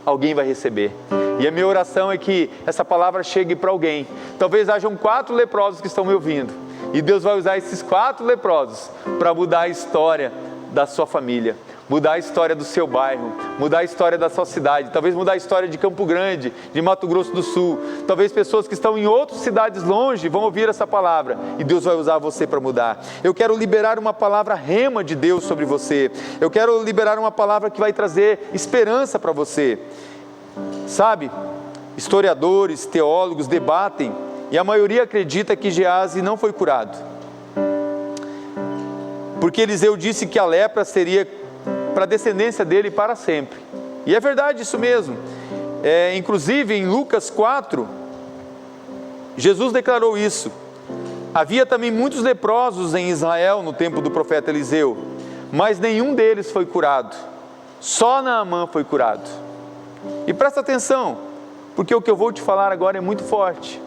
alguém vai receber. E a minha oração é que essa palavra chegue para alguém. Talvez hajam 4 leprosos que estão me ouvindo, e Deus vai usar esses 4 leprosos para mudar a história da sua família, mudar a história do seu bairro, mudar a história da sua cidade, talvez mudar a história de Campo Grande, de Mato Grosso do Sul. Talvez pessoas que estão em outras cidades longe vão ouvir essa palavra e Deus vai usar você para mudar. Eu quero liberar uma palavra rema de Deus sobre você. Eu quero liberar uma palavra que vai trazer esperança para você. Sabe, historiadores, teólogos debatem e a maioria acredita que Geazi não foi curado, porque Eliseu disse que a lepra seria para a descendência dele para sempre. E é verdade isso mesmo. Inclusive em Lucas 4, Jesus declarou isso. Havia também muitos leprosos em Israel no tempo do profeta Eliseu, mas nenhum deles foi curado. Só Naamã foi curado. E presta atenção, porque o que eu vou te falar agora é muito forte.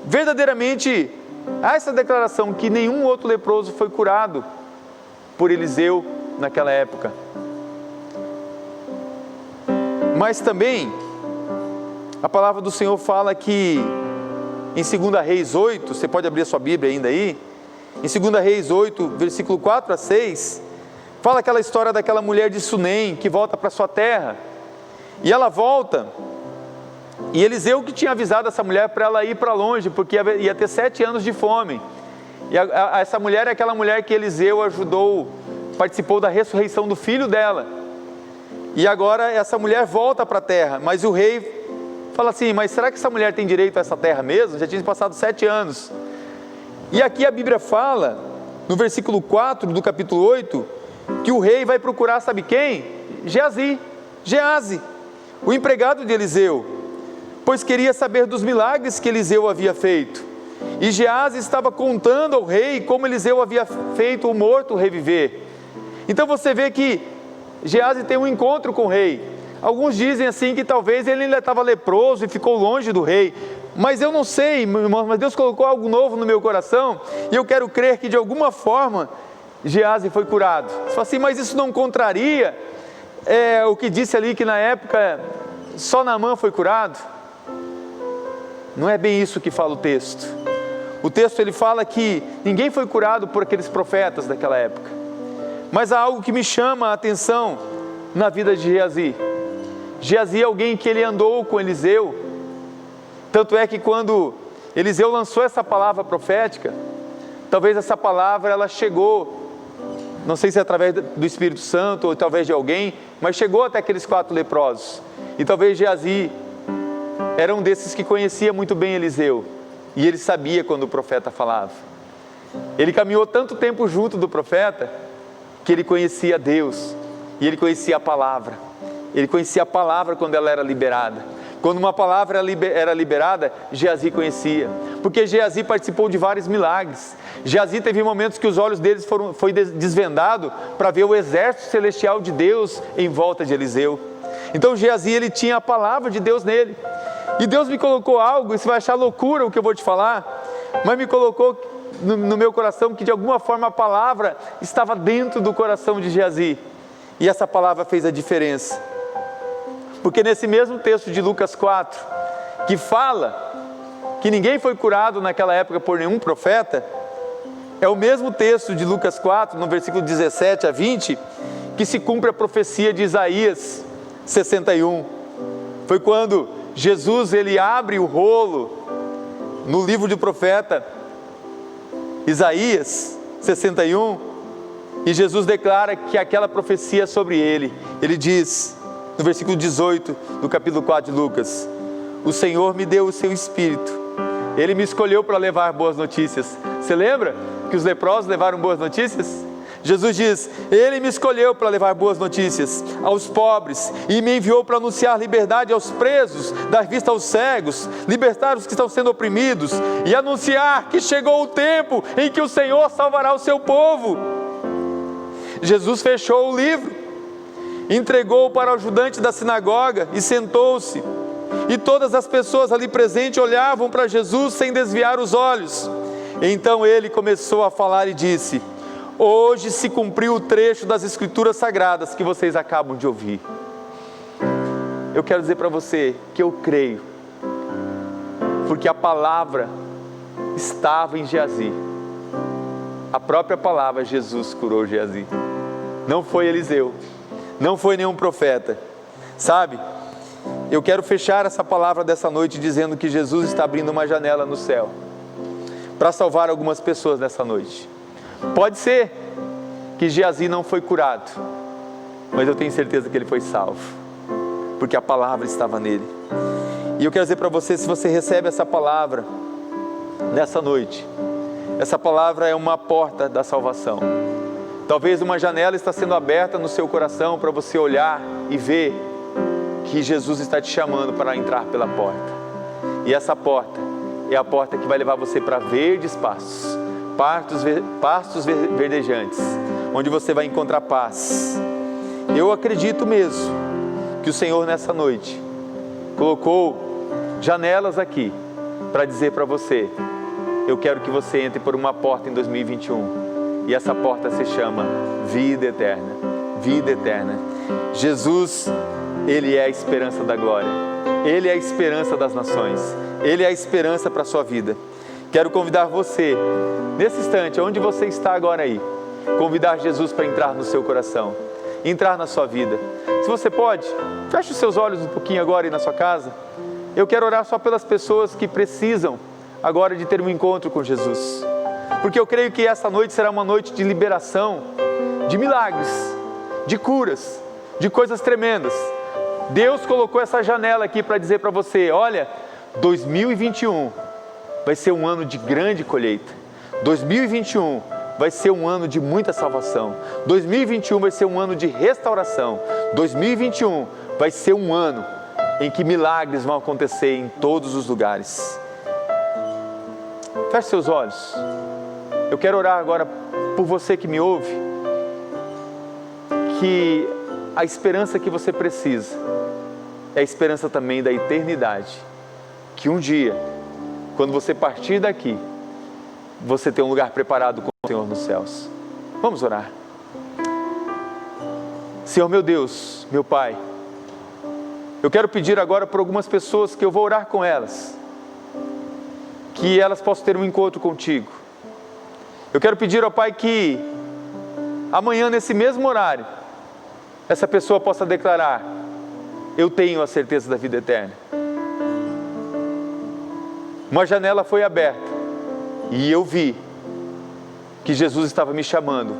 Verdadeiramente, há essa declaração que nenhum outro leproso foi curado por Eliseu naquela época. Mas também a palavra do Senhor fala que em 2 Reis 8, você pode abrir a sua Bíblia ainda aí, em 2 Reis 8, versículo 4 a 6, fala aquela história daquela mulher de Sunem que volta para sua terra, e ela volta, e Eliseu que tinha avisado essa mulher para ela ir para longe, porque ia ter 7 anos de fome. E essa mulher é aquela mulher que Eliseu ajudou, participou da ressurreição do filho dela. E agora essa mulher volta para a terra, mas o rei fala assim, mas será que essa mulher tem direito a essa terra mesmo? Já tinha passado 7 anos. E aqui a Bíblia fala, no versículo 4 do capítulo 8, que o rei vai procurar, sabe quem? Geazi, o empregado de Eliseu, pois queria saber dos milagres que Eliseu havia feito. E Geazi estava contando ao rei como Eliseu havia feito o morto reviver. Então você vê que Geazi tem um encontro com o rei. Alguns dizem assim que talvez ele ainda estava leproso e ficou longe do rei. Mas eu não sei, meu irmão, mas Deus colocou algo novo no meu coração. E eu quero crer que de alguma forma Geazi foi curado. Você fala assim, mas isso não contraria o que disse ali que na época só Naamã foi curado? Não é bem isso que fala o texto. O texto ele fala que ninguém foi curado por aqueles profetas daquela época. Mas há algo que me chama a atenção na vida de Geazi. Geazi é alguém que ele andou com Eliseu. Tanto é que quando Eliseu lançou essa palavra profética, talvez essa palavra ela chegou, não sei se é através do Espírito Santo ou através de alguém, mas chegou até aqueles 4 leprosos. E talvez Geazi era um desses que conhecia muito bem Eliseu. E ele sabia quando o profeta falava. Ele caminhou tanto tempo junto do profeta, que ele conhecia Deus. E ele conhecia a palavra. Ele conhecia a palavra quando ela era liberada. Quando uma palavra era liberada, Geazi conhecia. Porque Geazi participou de vários milagres. Geazi teve momentos que os olhos deles foi desvendado para ver o exército celestial de Deus em volta de Eliseu. Então Geazi ele tinha a palavra de Deus nele. E Deus me colocou algo, e você vai achar loucura o que eu vou te falar, mas me colocou no meu coração que de alguma forma a palavra estava dentro do coração de Geazi. E essa palavra fez a diferença. Porque nesse mesmo texto de Lucas 4, que fala que ninguém foi curado naquela época por nenhum profeta, é o mesmo texto de Lucas 4, no versículo 17 a 20, que se cumpre a profecia de Isaías 61. Foi quando Jesus ele abre o rolo no livro do profeta Isaías 61 e Jesus declara que aquela profecia é sobre ele. Ele diz no versículo 18 do capítulo 4 de Lucas: o Senhor me deu o seu Espírito, Ele me escolheu para levar boas notícias. Você lembra que os leprosos levaram boas notícias? Jesus diz, Ele me escolheu para levar boas notícias aos pobres e me enviou para anunciar liberdade aos presos, dar vista aos cegos, libertar os que estão sendo oprimidos e anunciar que chegou o tempo em que o Senhor salvará o seu povo. Jesus fechou o livro, entregou para o ajudante da sinagoga e sentou-se. E todas as pessoas ali presentes olhavam para Jesus sem desviar os olhos. Então ele começou a falar e disse: hoje se cumpriu o trecho das Escrituras Sagradas que vocês acabam de ouvir. Eu quero dizer para você que eu creio, porque a palavra estava em Geazi. A própria palavra, Jesus curou Geazi. Não foi Eliseu, não foi nenhum profeta. Sabe, eu quero fechar essa palavra dessa noite dizendo que Jesus está abrindo uma janela no céu para salvar algumas pessoas nessa noite. Pode ser que Geazi não foi curado, mas eu tenho certeza que ele foi salvo, porque a palavra estava nele. E eu quero dizer para você, se você recebe essa palavra nessa noite, essa palavra é uma porta da salvação. Talvez uma janela está sendo aberta no seu coração para você olhar e ver que Jesus está te chamando para entrar pela porta. E essa porta é a porta que vai levar você para verdes pastos, pastos verdejantes, onde você vai encontrar paz. Eu acredito mesmo que o Senhor nessa noite colocou janelas aqui para dizer para você: eu quero que você entre por uma porta em 2021, e essa porta se chama vida eterna. Vida eterna. Jesus, Ele é a esperança da glória, Ele é a esperança das nações, Ele é a esperança para a sua vida. Quero convidar você, nesse instante, onde você está agora aí, convidar Jesus para entrar no seu coração, entrar na sua vida. Se você pode, feche os seus olhos um pouquinho agora aí na sua casa. Eu quero orar só pelas pessoas que precisam agora de ter um encontro com Jesus. porque eu creio que essa noite será uma noite de liberação, de milagres, de curas, de coisas tremendas. Deus colocou essa janela aqui para dizer para você: olha, 2021 vai ser um ano de grande colheita. 2021 vai ser um ano de muita salvação. 2021 vai ser um ano de restauração. 2021 vai ser um ano em que milagres vão acontecer em todos os lugares. Feche seus olhos. Eu quero orar agora por você que me ouve, que a esperança que você precisa é a esperança também da eternidade. Que um dia, quando você partir daqui, você tem um lugar preparado com o Senhor nos céus. Vamos orar. Senhor meu Deus, meu Pai, eu quero pedir agora por algumas pessoas que eu vou orar com elas, que elas possam ter um encontro contigo. Eu quero pedir ao Pai que amanhã, nesse mesmo horário, essa pessoa possa declarar: eu tenho a certeza da vida eterna. Uma janela foi aberta e eu vi que Jesus estava me chamando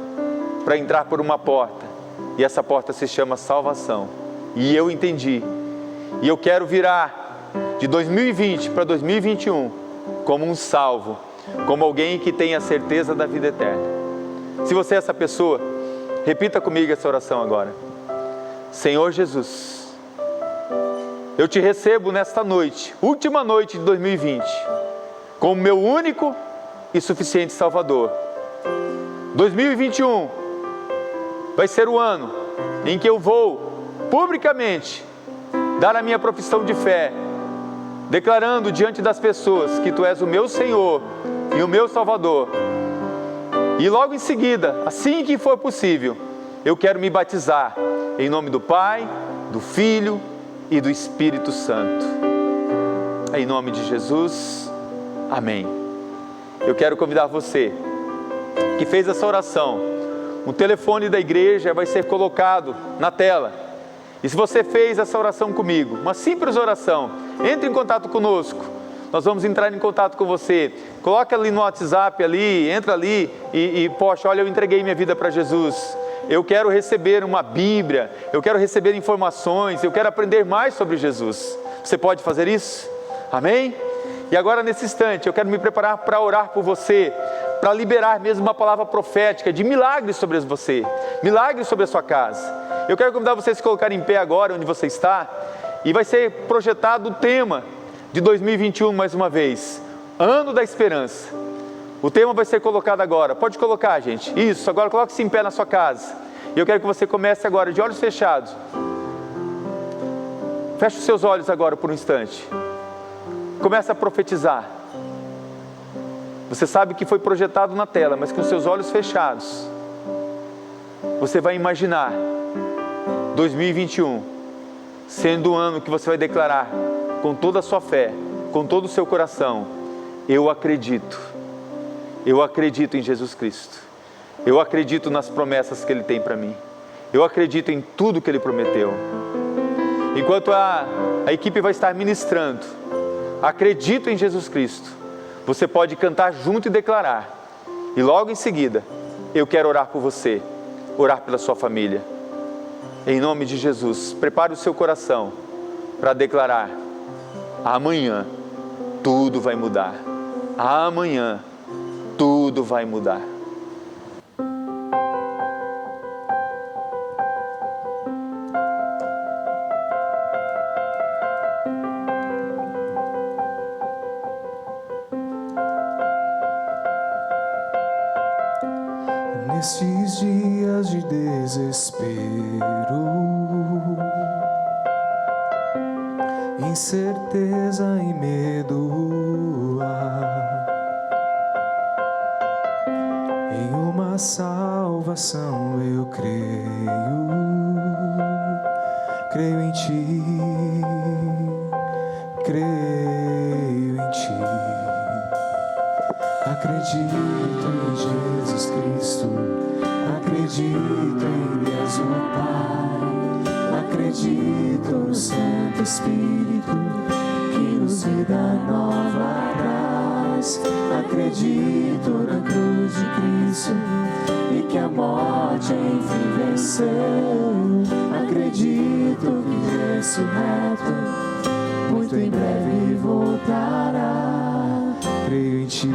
para entrar por uma porta, e essa porta se chama salvação, e eu entendi, e eu quero virar de 2020 para 2021 como um salvo, como alguém que tem a certeza da vida eterna. Se você é essa pessoa, repita comigo essa oração agora. Senhor Jesus, eu te recebo nesta noite, última noite de 2020, como meu único e suficiente Salvador. 2021 vai ser o ano em que eu vou publicamente dar a minha profissão de fé, declarando diante das pessoas que Tu és o meu Senhor e o meu Salvador. E logo em seguida, assim que for possível, eu quero me batizar em nome do Pai, do Filho e do Espírito Santo. Em nome de Jesus, amém. Eu quero convidar você que fez essa oração. O telefone da igreja vai ser colocado na tela. E se você fez essa oração comigo, uma simples oração, entre em contato conosco. Nós vamos entrar em contato com você. Coloca ali no WhatsApp, entra ali poxa, olha, eu entreguei minha vida para Jesus. Eu quero receber uma Bíblia, eu quero receber informações, eu quero aprender mais sobre Jesus. Você pode fazer isso? Amém? E agora, nesse instante, eu quero me preparar para orar por você, para liberar mesmo uma palavra profética de milagres sobre você, milagres sobre a sua casa. Eu quero convidar você a se colocar em pé agora, onde você está, e vai ser projetado o tema de 2021 mais uma vez, Ano da Esperança. O tema vai ser colocado agora, pode colocar, gente, isso, agora coloque-se em pé na sua casa. E eu quero que você comece agora, de olhos fechados. Feche os seus olhos agora por um instante. Comece a profetizar. Você sabe que foi projetado na tela, mas com seus olhos fechados, você vai imaginar 2021 sendo o ano que você vai declarar com toda a sua fé, com todo o seu coração: eu acredito em Jesus Cristo, eu acredito nas promessas que Ele tem para mim, eu acredito em tudo que Ele prometeu. Enquanto a equipe vai estar ministrando, acredito em Jesus Cristo, você pode cantar junto e declarar. E logo em seguida, eu quero orar por você, orar pela sua família. Em nome de Jesus, prepare o seu coração para declarar: amanhã tudo vai mudar. Amanhã tudo vai mudar. Nesses dias de desespero, incerteza e medo, em uma salvação eu creio em Ti, creio em Ti. Acredito em Jesus Cristo, acredito em Deus o Pai, acredito no Santo Espírito que nos vida nova traz. paz. Acredito na cruz de Cristo e que a morte enfim venceu. Acredito que ressurreto muito em breve voltará. Creio em Ti.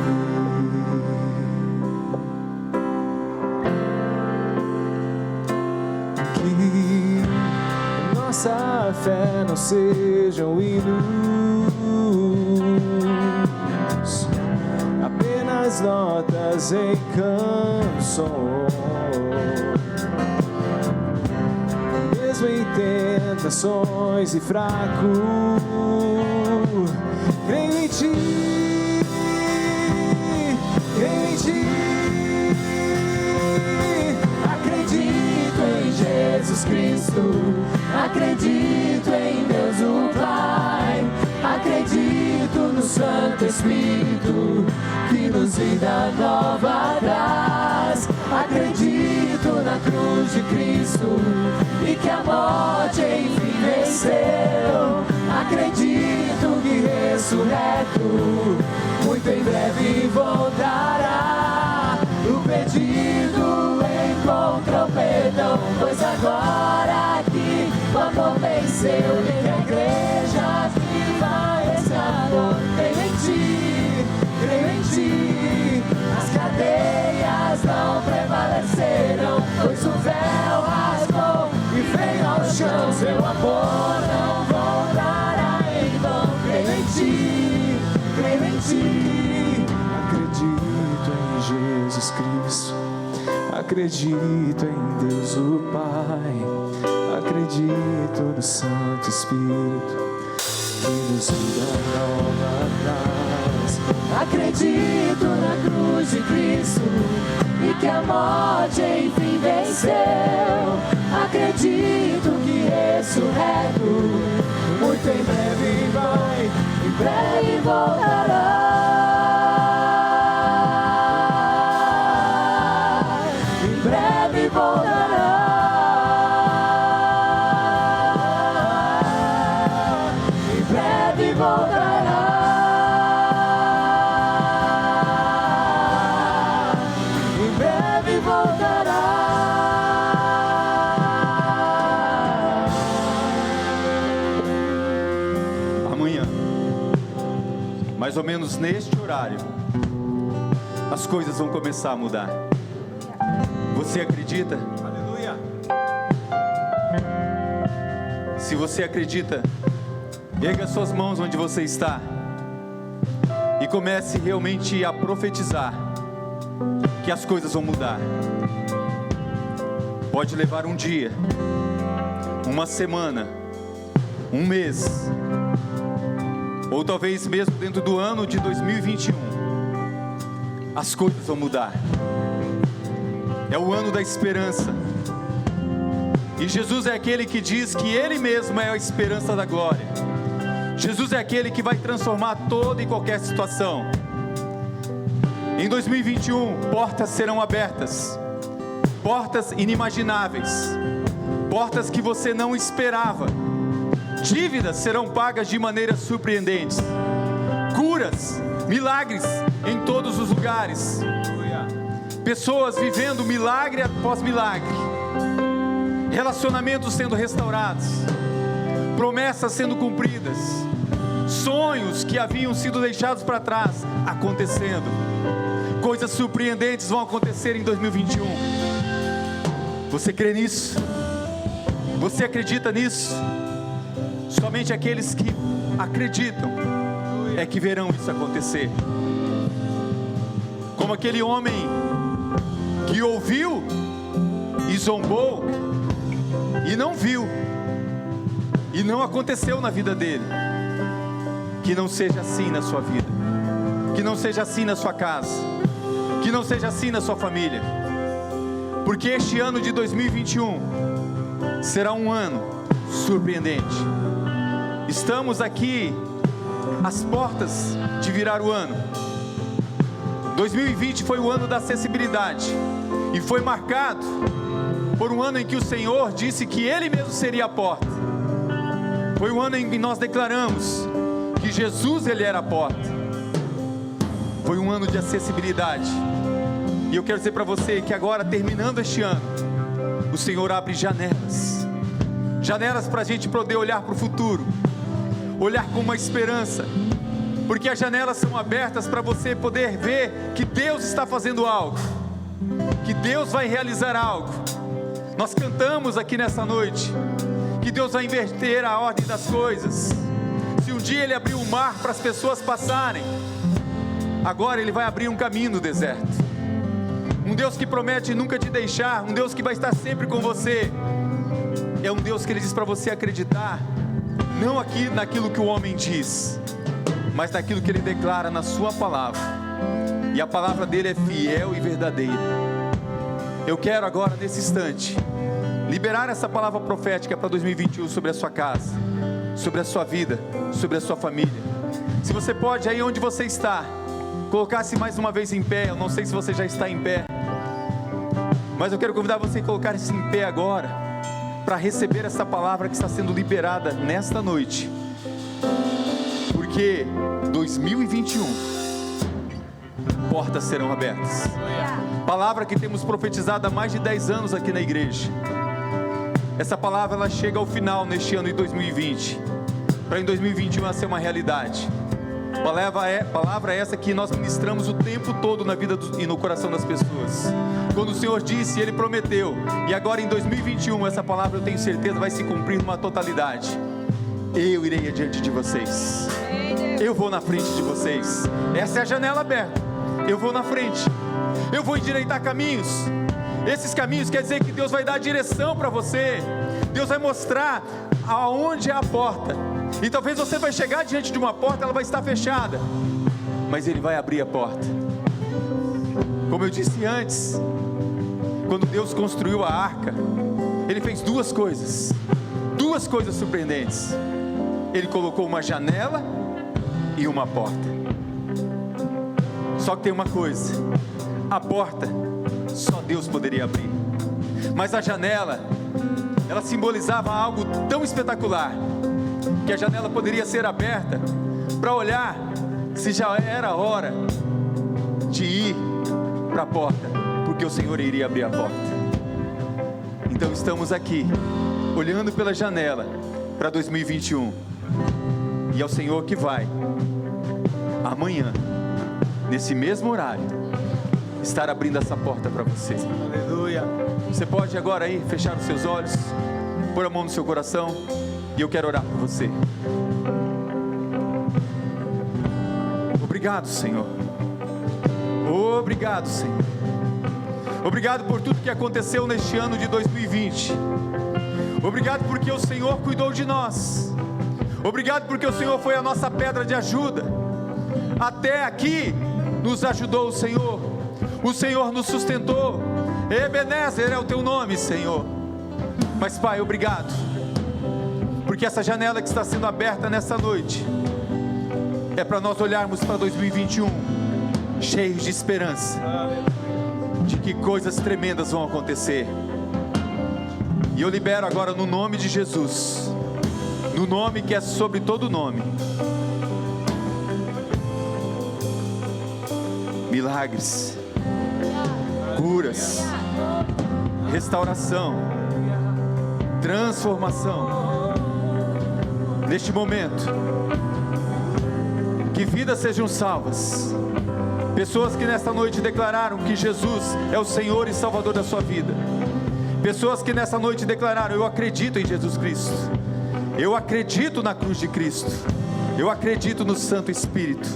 Que nossa fé não sejam hinos, apenas notas em canções. Mesmo em tentações e fraco, creio em Ti, creio em Ti. Acredito em Jesus Cristo, acredito em Deus o Pai, acredito no Santo Espírito que nos vida nova traz. Acredito na cruz de Cristo e que a morte enfim venceu. Acredito que ressurreto muito em breve voltará. O pedido encontrou perdão, pois agora aqui o amor venceu. E que a igreja viva esse amor. Creio em Ti, creio em Ti. As cadeias não prevalecerão, pois o véu rasgou e veio ao chão. Seu amor não voltará em vão. Creio em Ti, creio em Ti. Acredito em Jesus Cristo, acredito em Deus o Pai, acredito no Santo Espírito que nos vida nova traz. Acredito na cruz de Cristo e que a morte enfim venceu. Acredito que ressurreto muito em breve voltará. Em breve voltará. Em breve voltará. Em breve voltará. Amanhã, mais ou menos neste horário, as coisas vão começar a mudar. Você acredita? Aleluia! Se você acredita, erga suas mãos onde você está e comece realmente a profetizar que as coisas vão mudar. Pode levar um dia, uma semana, um mês, ou talvez mesmo dentro do ano de 2021. As coisas vão mudar. É o ano da esperança. E Jesus é aquele que diz que Ele mesmo é a esperança da glória. Jesus é aquele que vai transformar toda e qualquer situação. Em 2021, portas serão abertas. Portas inimagináveis. Portas que você não esperava. Dívidas serão pagas de maneiras surpreendentes. Curas, milagres em todos os lugares. Pessoas vivendo milagre após milagre. Relacionamentos sendo restaurados. Promessas sendo cumpridas. Sonhos que haviam sido deixados para trás acontecendo. Coisas surpreendentes vão acontecer em 2021. Você crê nisso? Você acredita nisso? Somente aqueles que acreditam é que verão isso acontecer. Como aquele homem que ouviu e zombou e não viu e não aconteceu na vida dele. Que não seja assim na sua vida, que não seja assim na sua casa, que não seja assim na sua família, porque este ano de 2021 será um ano surpreendente. Estamos aqui às portas de virar o ano. 2020 foi o ano da acessibilidade e foi marcado por um ano em que o Senhor disse que Ele mesmo seria a porta. Foi o ano em que nós declaramos que Jesus, Ele era a porta. Foi um ano de acessibilidade. E eu quero dizer para você que agora, terminando este ano, o Senhor abre janelas. Janelas para a gente poder olhar para o futuro, olhar com uma esperança. Porque as janelas são abertas para você poder ver que Deus está fazendo algo, que Deus vai realizar algo. Nós cantamos aqui nessa noite que Deus vai inverter a ordem das coisas. Se um dia Ele abriu o mar para as pessoas passarem, agora Ele vai abrir um caminho no deserto. Um Deus que promete nunca te deixar, um Deus que vai estar sempre com você. É um Deus que Ele diz para você acreditar, não aqui naquilo que o homem diz, mas naquilo que Ele declara na sua palavra. E a palavra dele é fiel e verdadeira. Eu quero agora, nesse instante, liberar essa palavra profética para 2021 sobre a sua casa, sobre a sua vida, sobre a sua família. Se você pode, aí onde você está, colocar-se mais uma vez em pé. Eu não sei se você já está em pé, mas eu quero convidar você a colocar-se em pé agora, para receber essa palavra que está sendo liberada nesta noite. Porque 2021, portas serão abertas. Palavra que temos profetizado há mais de 10 anos aqui na igreja. Essa palavra ela chega ao final neste ano de 2020, para em 2021 ela ser uma realidade. Palavra essa que nós ministramos o tempo todo na vida e no coração das pessoas. Quando o Senhor disse, Ele prometeu, e agora em 2021 essa palavra eu tenho certeza vai se cumprir numa totalidade. Eu irei adiante de vocês, eu vou na frente de vocês. Essa é a janela aberta. Eu vou na frente, eu vou endireitar caminhos. Esses caminhos quer dizer que Deus vai dar direção para você. Deus vai mostrar aonde é a porta. E talvez você vai chegar diante de uma porta, ela vai estar fechada, mas Ele vai abrir a porta. Como eu disse antes, quando Deus construiu a arca, Ele fez duas coisas surpreendentes. Ele colocou uma janela e uma porta. Só que tem uma coisa: a porta só Deus poderia abrir, mas a janela, ela simbolizava algo tão espetacular, que a janela poderia ser aberta para olhar se já era hora de ir para a porta, porque o Senhor iria abrir a porta. Então estamos aqui, olhando pela janela para 2021, e é o Senhor que vai, amanhã, nesse mesmo horário, estar abrindo essa porta para você. Aleluia. Você pode agora aí fechar os seus olhos, pôr a mão no seu coração, e eu quero orar por você. Obrigado, Senhor. Obrigado, Senhor. Obrigado por tudo que aconteceu neste ano de 2020. Obrigado porque o Senhor cuidou de nós. Obrigado porque o Senhor foi a nossa pedra de ajuda. Até aqui nos ajudou o Senhor. O Senhor nos sustentou. Ebenezer é o teu nome, Senhor. Mas, Pai, obrigado, porque essa janela que está sendo aberta nessa noite é para nós olharmos para 2021 cheios de esperança, de que coisas tremendas vão acontecer. E eu libero agora no nome de Jesus, no nome que é sobre todo nome, milagres, curas, restauração, transformação. Neste momento, que vidas sejam salvas. Pessoas que nesta noite declararam que Jesus é o Senhor e Salvador da sua vida. Pessoas que nessa noite declararam: eu acredito em Jesus Cristo, eu acredito na cruz de Cristo, eu acredito no Santo Espírito.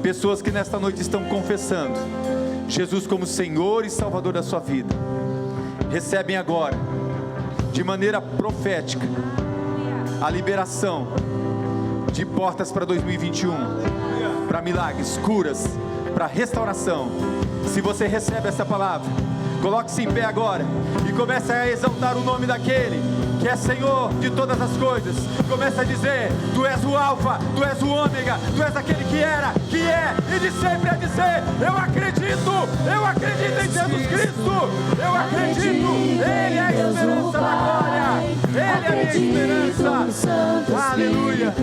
Pessoas que nesta noite estão confessando Jesus como Senhor e Salvador da sua vida. Recebem agora, de maneira profética, a liberação de portas para 2021, para milagres, curas, para restauração. Se você recebe essa palavra, coloque-se em pé agora e comece a exaltar o nome daquele que é Senhor de todas as coisas. Comece a dizer: tu és o Alfa, tu és o Ômega, tu és aquele que era, que é e de sempre há de ser. Eu acredito em Jesus Cristo, eu acredito, Ele é a esperança da glória, Ele é a minha esperança. Aleluia.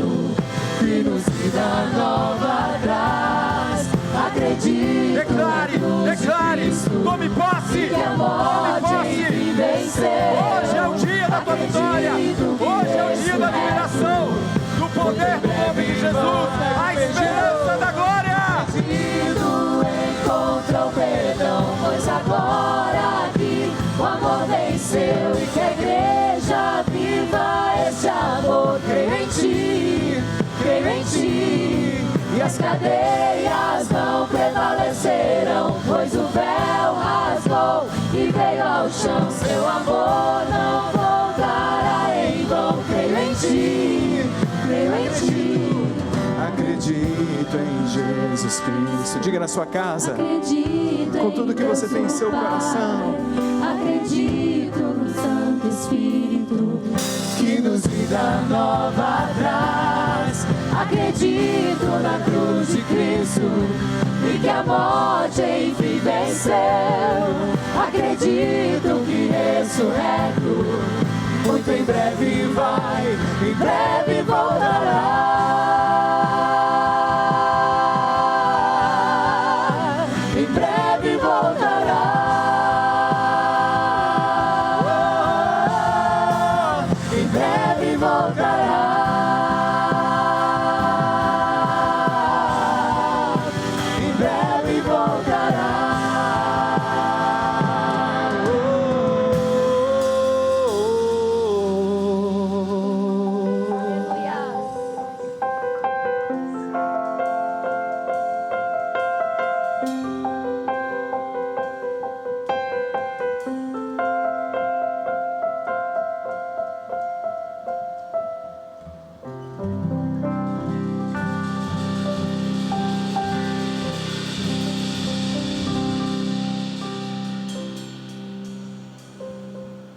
Que nos vida nova traz. posse. que a morte enfim venceu. Hoje é o dia da tua vitória. Hoje é o dia da liberação do poder do nome de Jesus. A esperança da glória. Perdido encontra o perdão, pois agora que o amor venceu e que a igreja viva esse amor. Creio em ti, creio em ti. E as cadeias não prevalecerão, pois o véu rasgou e veio ao chão. Seu amor não voltará em vão. Creio em ti, creio em ti. Acredito em Jesus Cristo. Diga na sua casa. Acredito com tudo que você tem em seu coração. Acredito no Santo Espírito que nos vida nova traz. Acredito na cruz de Cristo e que a morte enfim venceu. Acredito que ressurreto muito em breve vai, em breve voltará.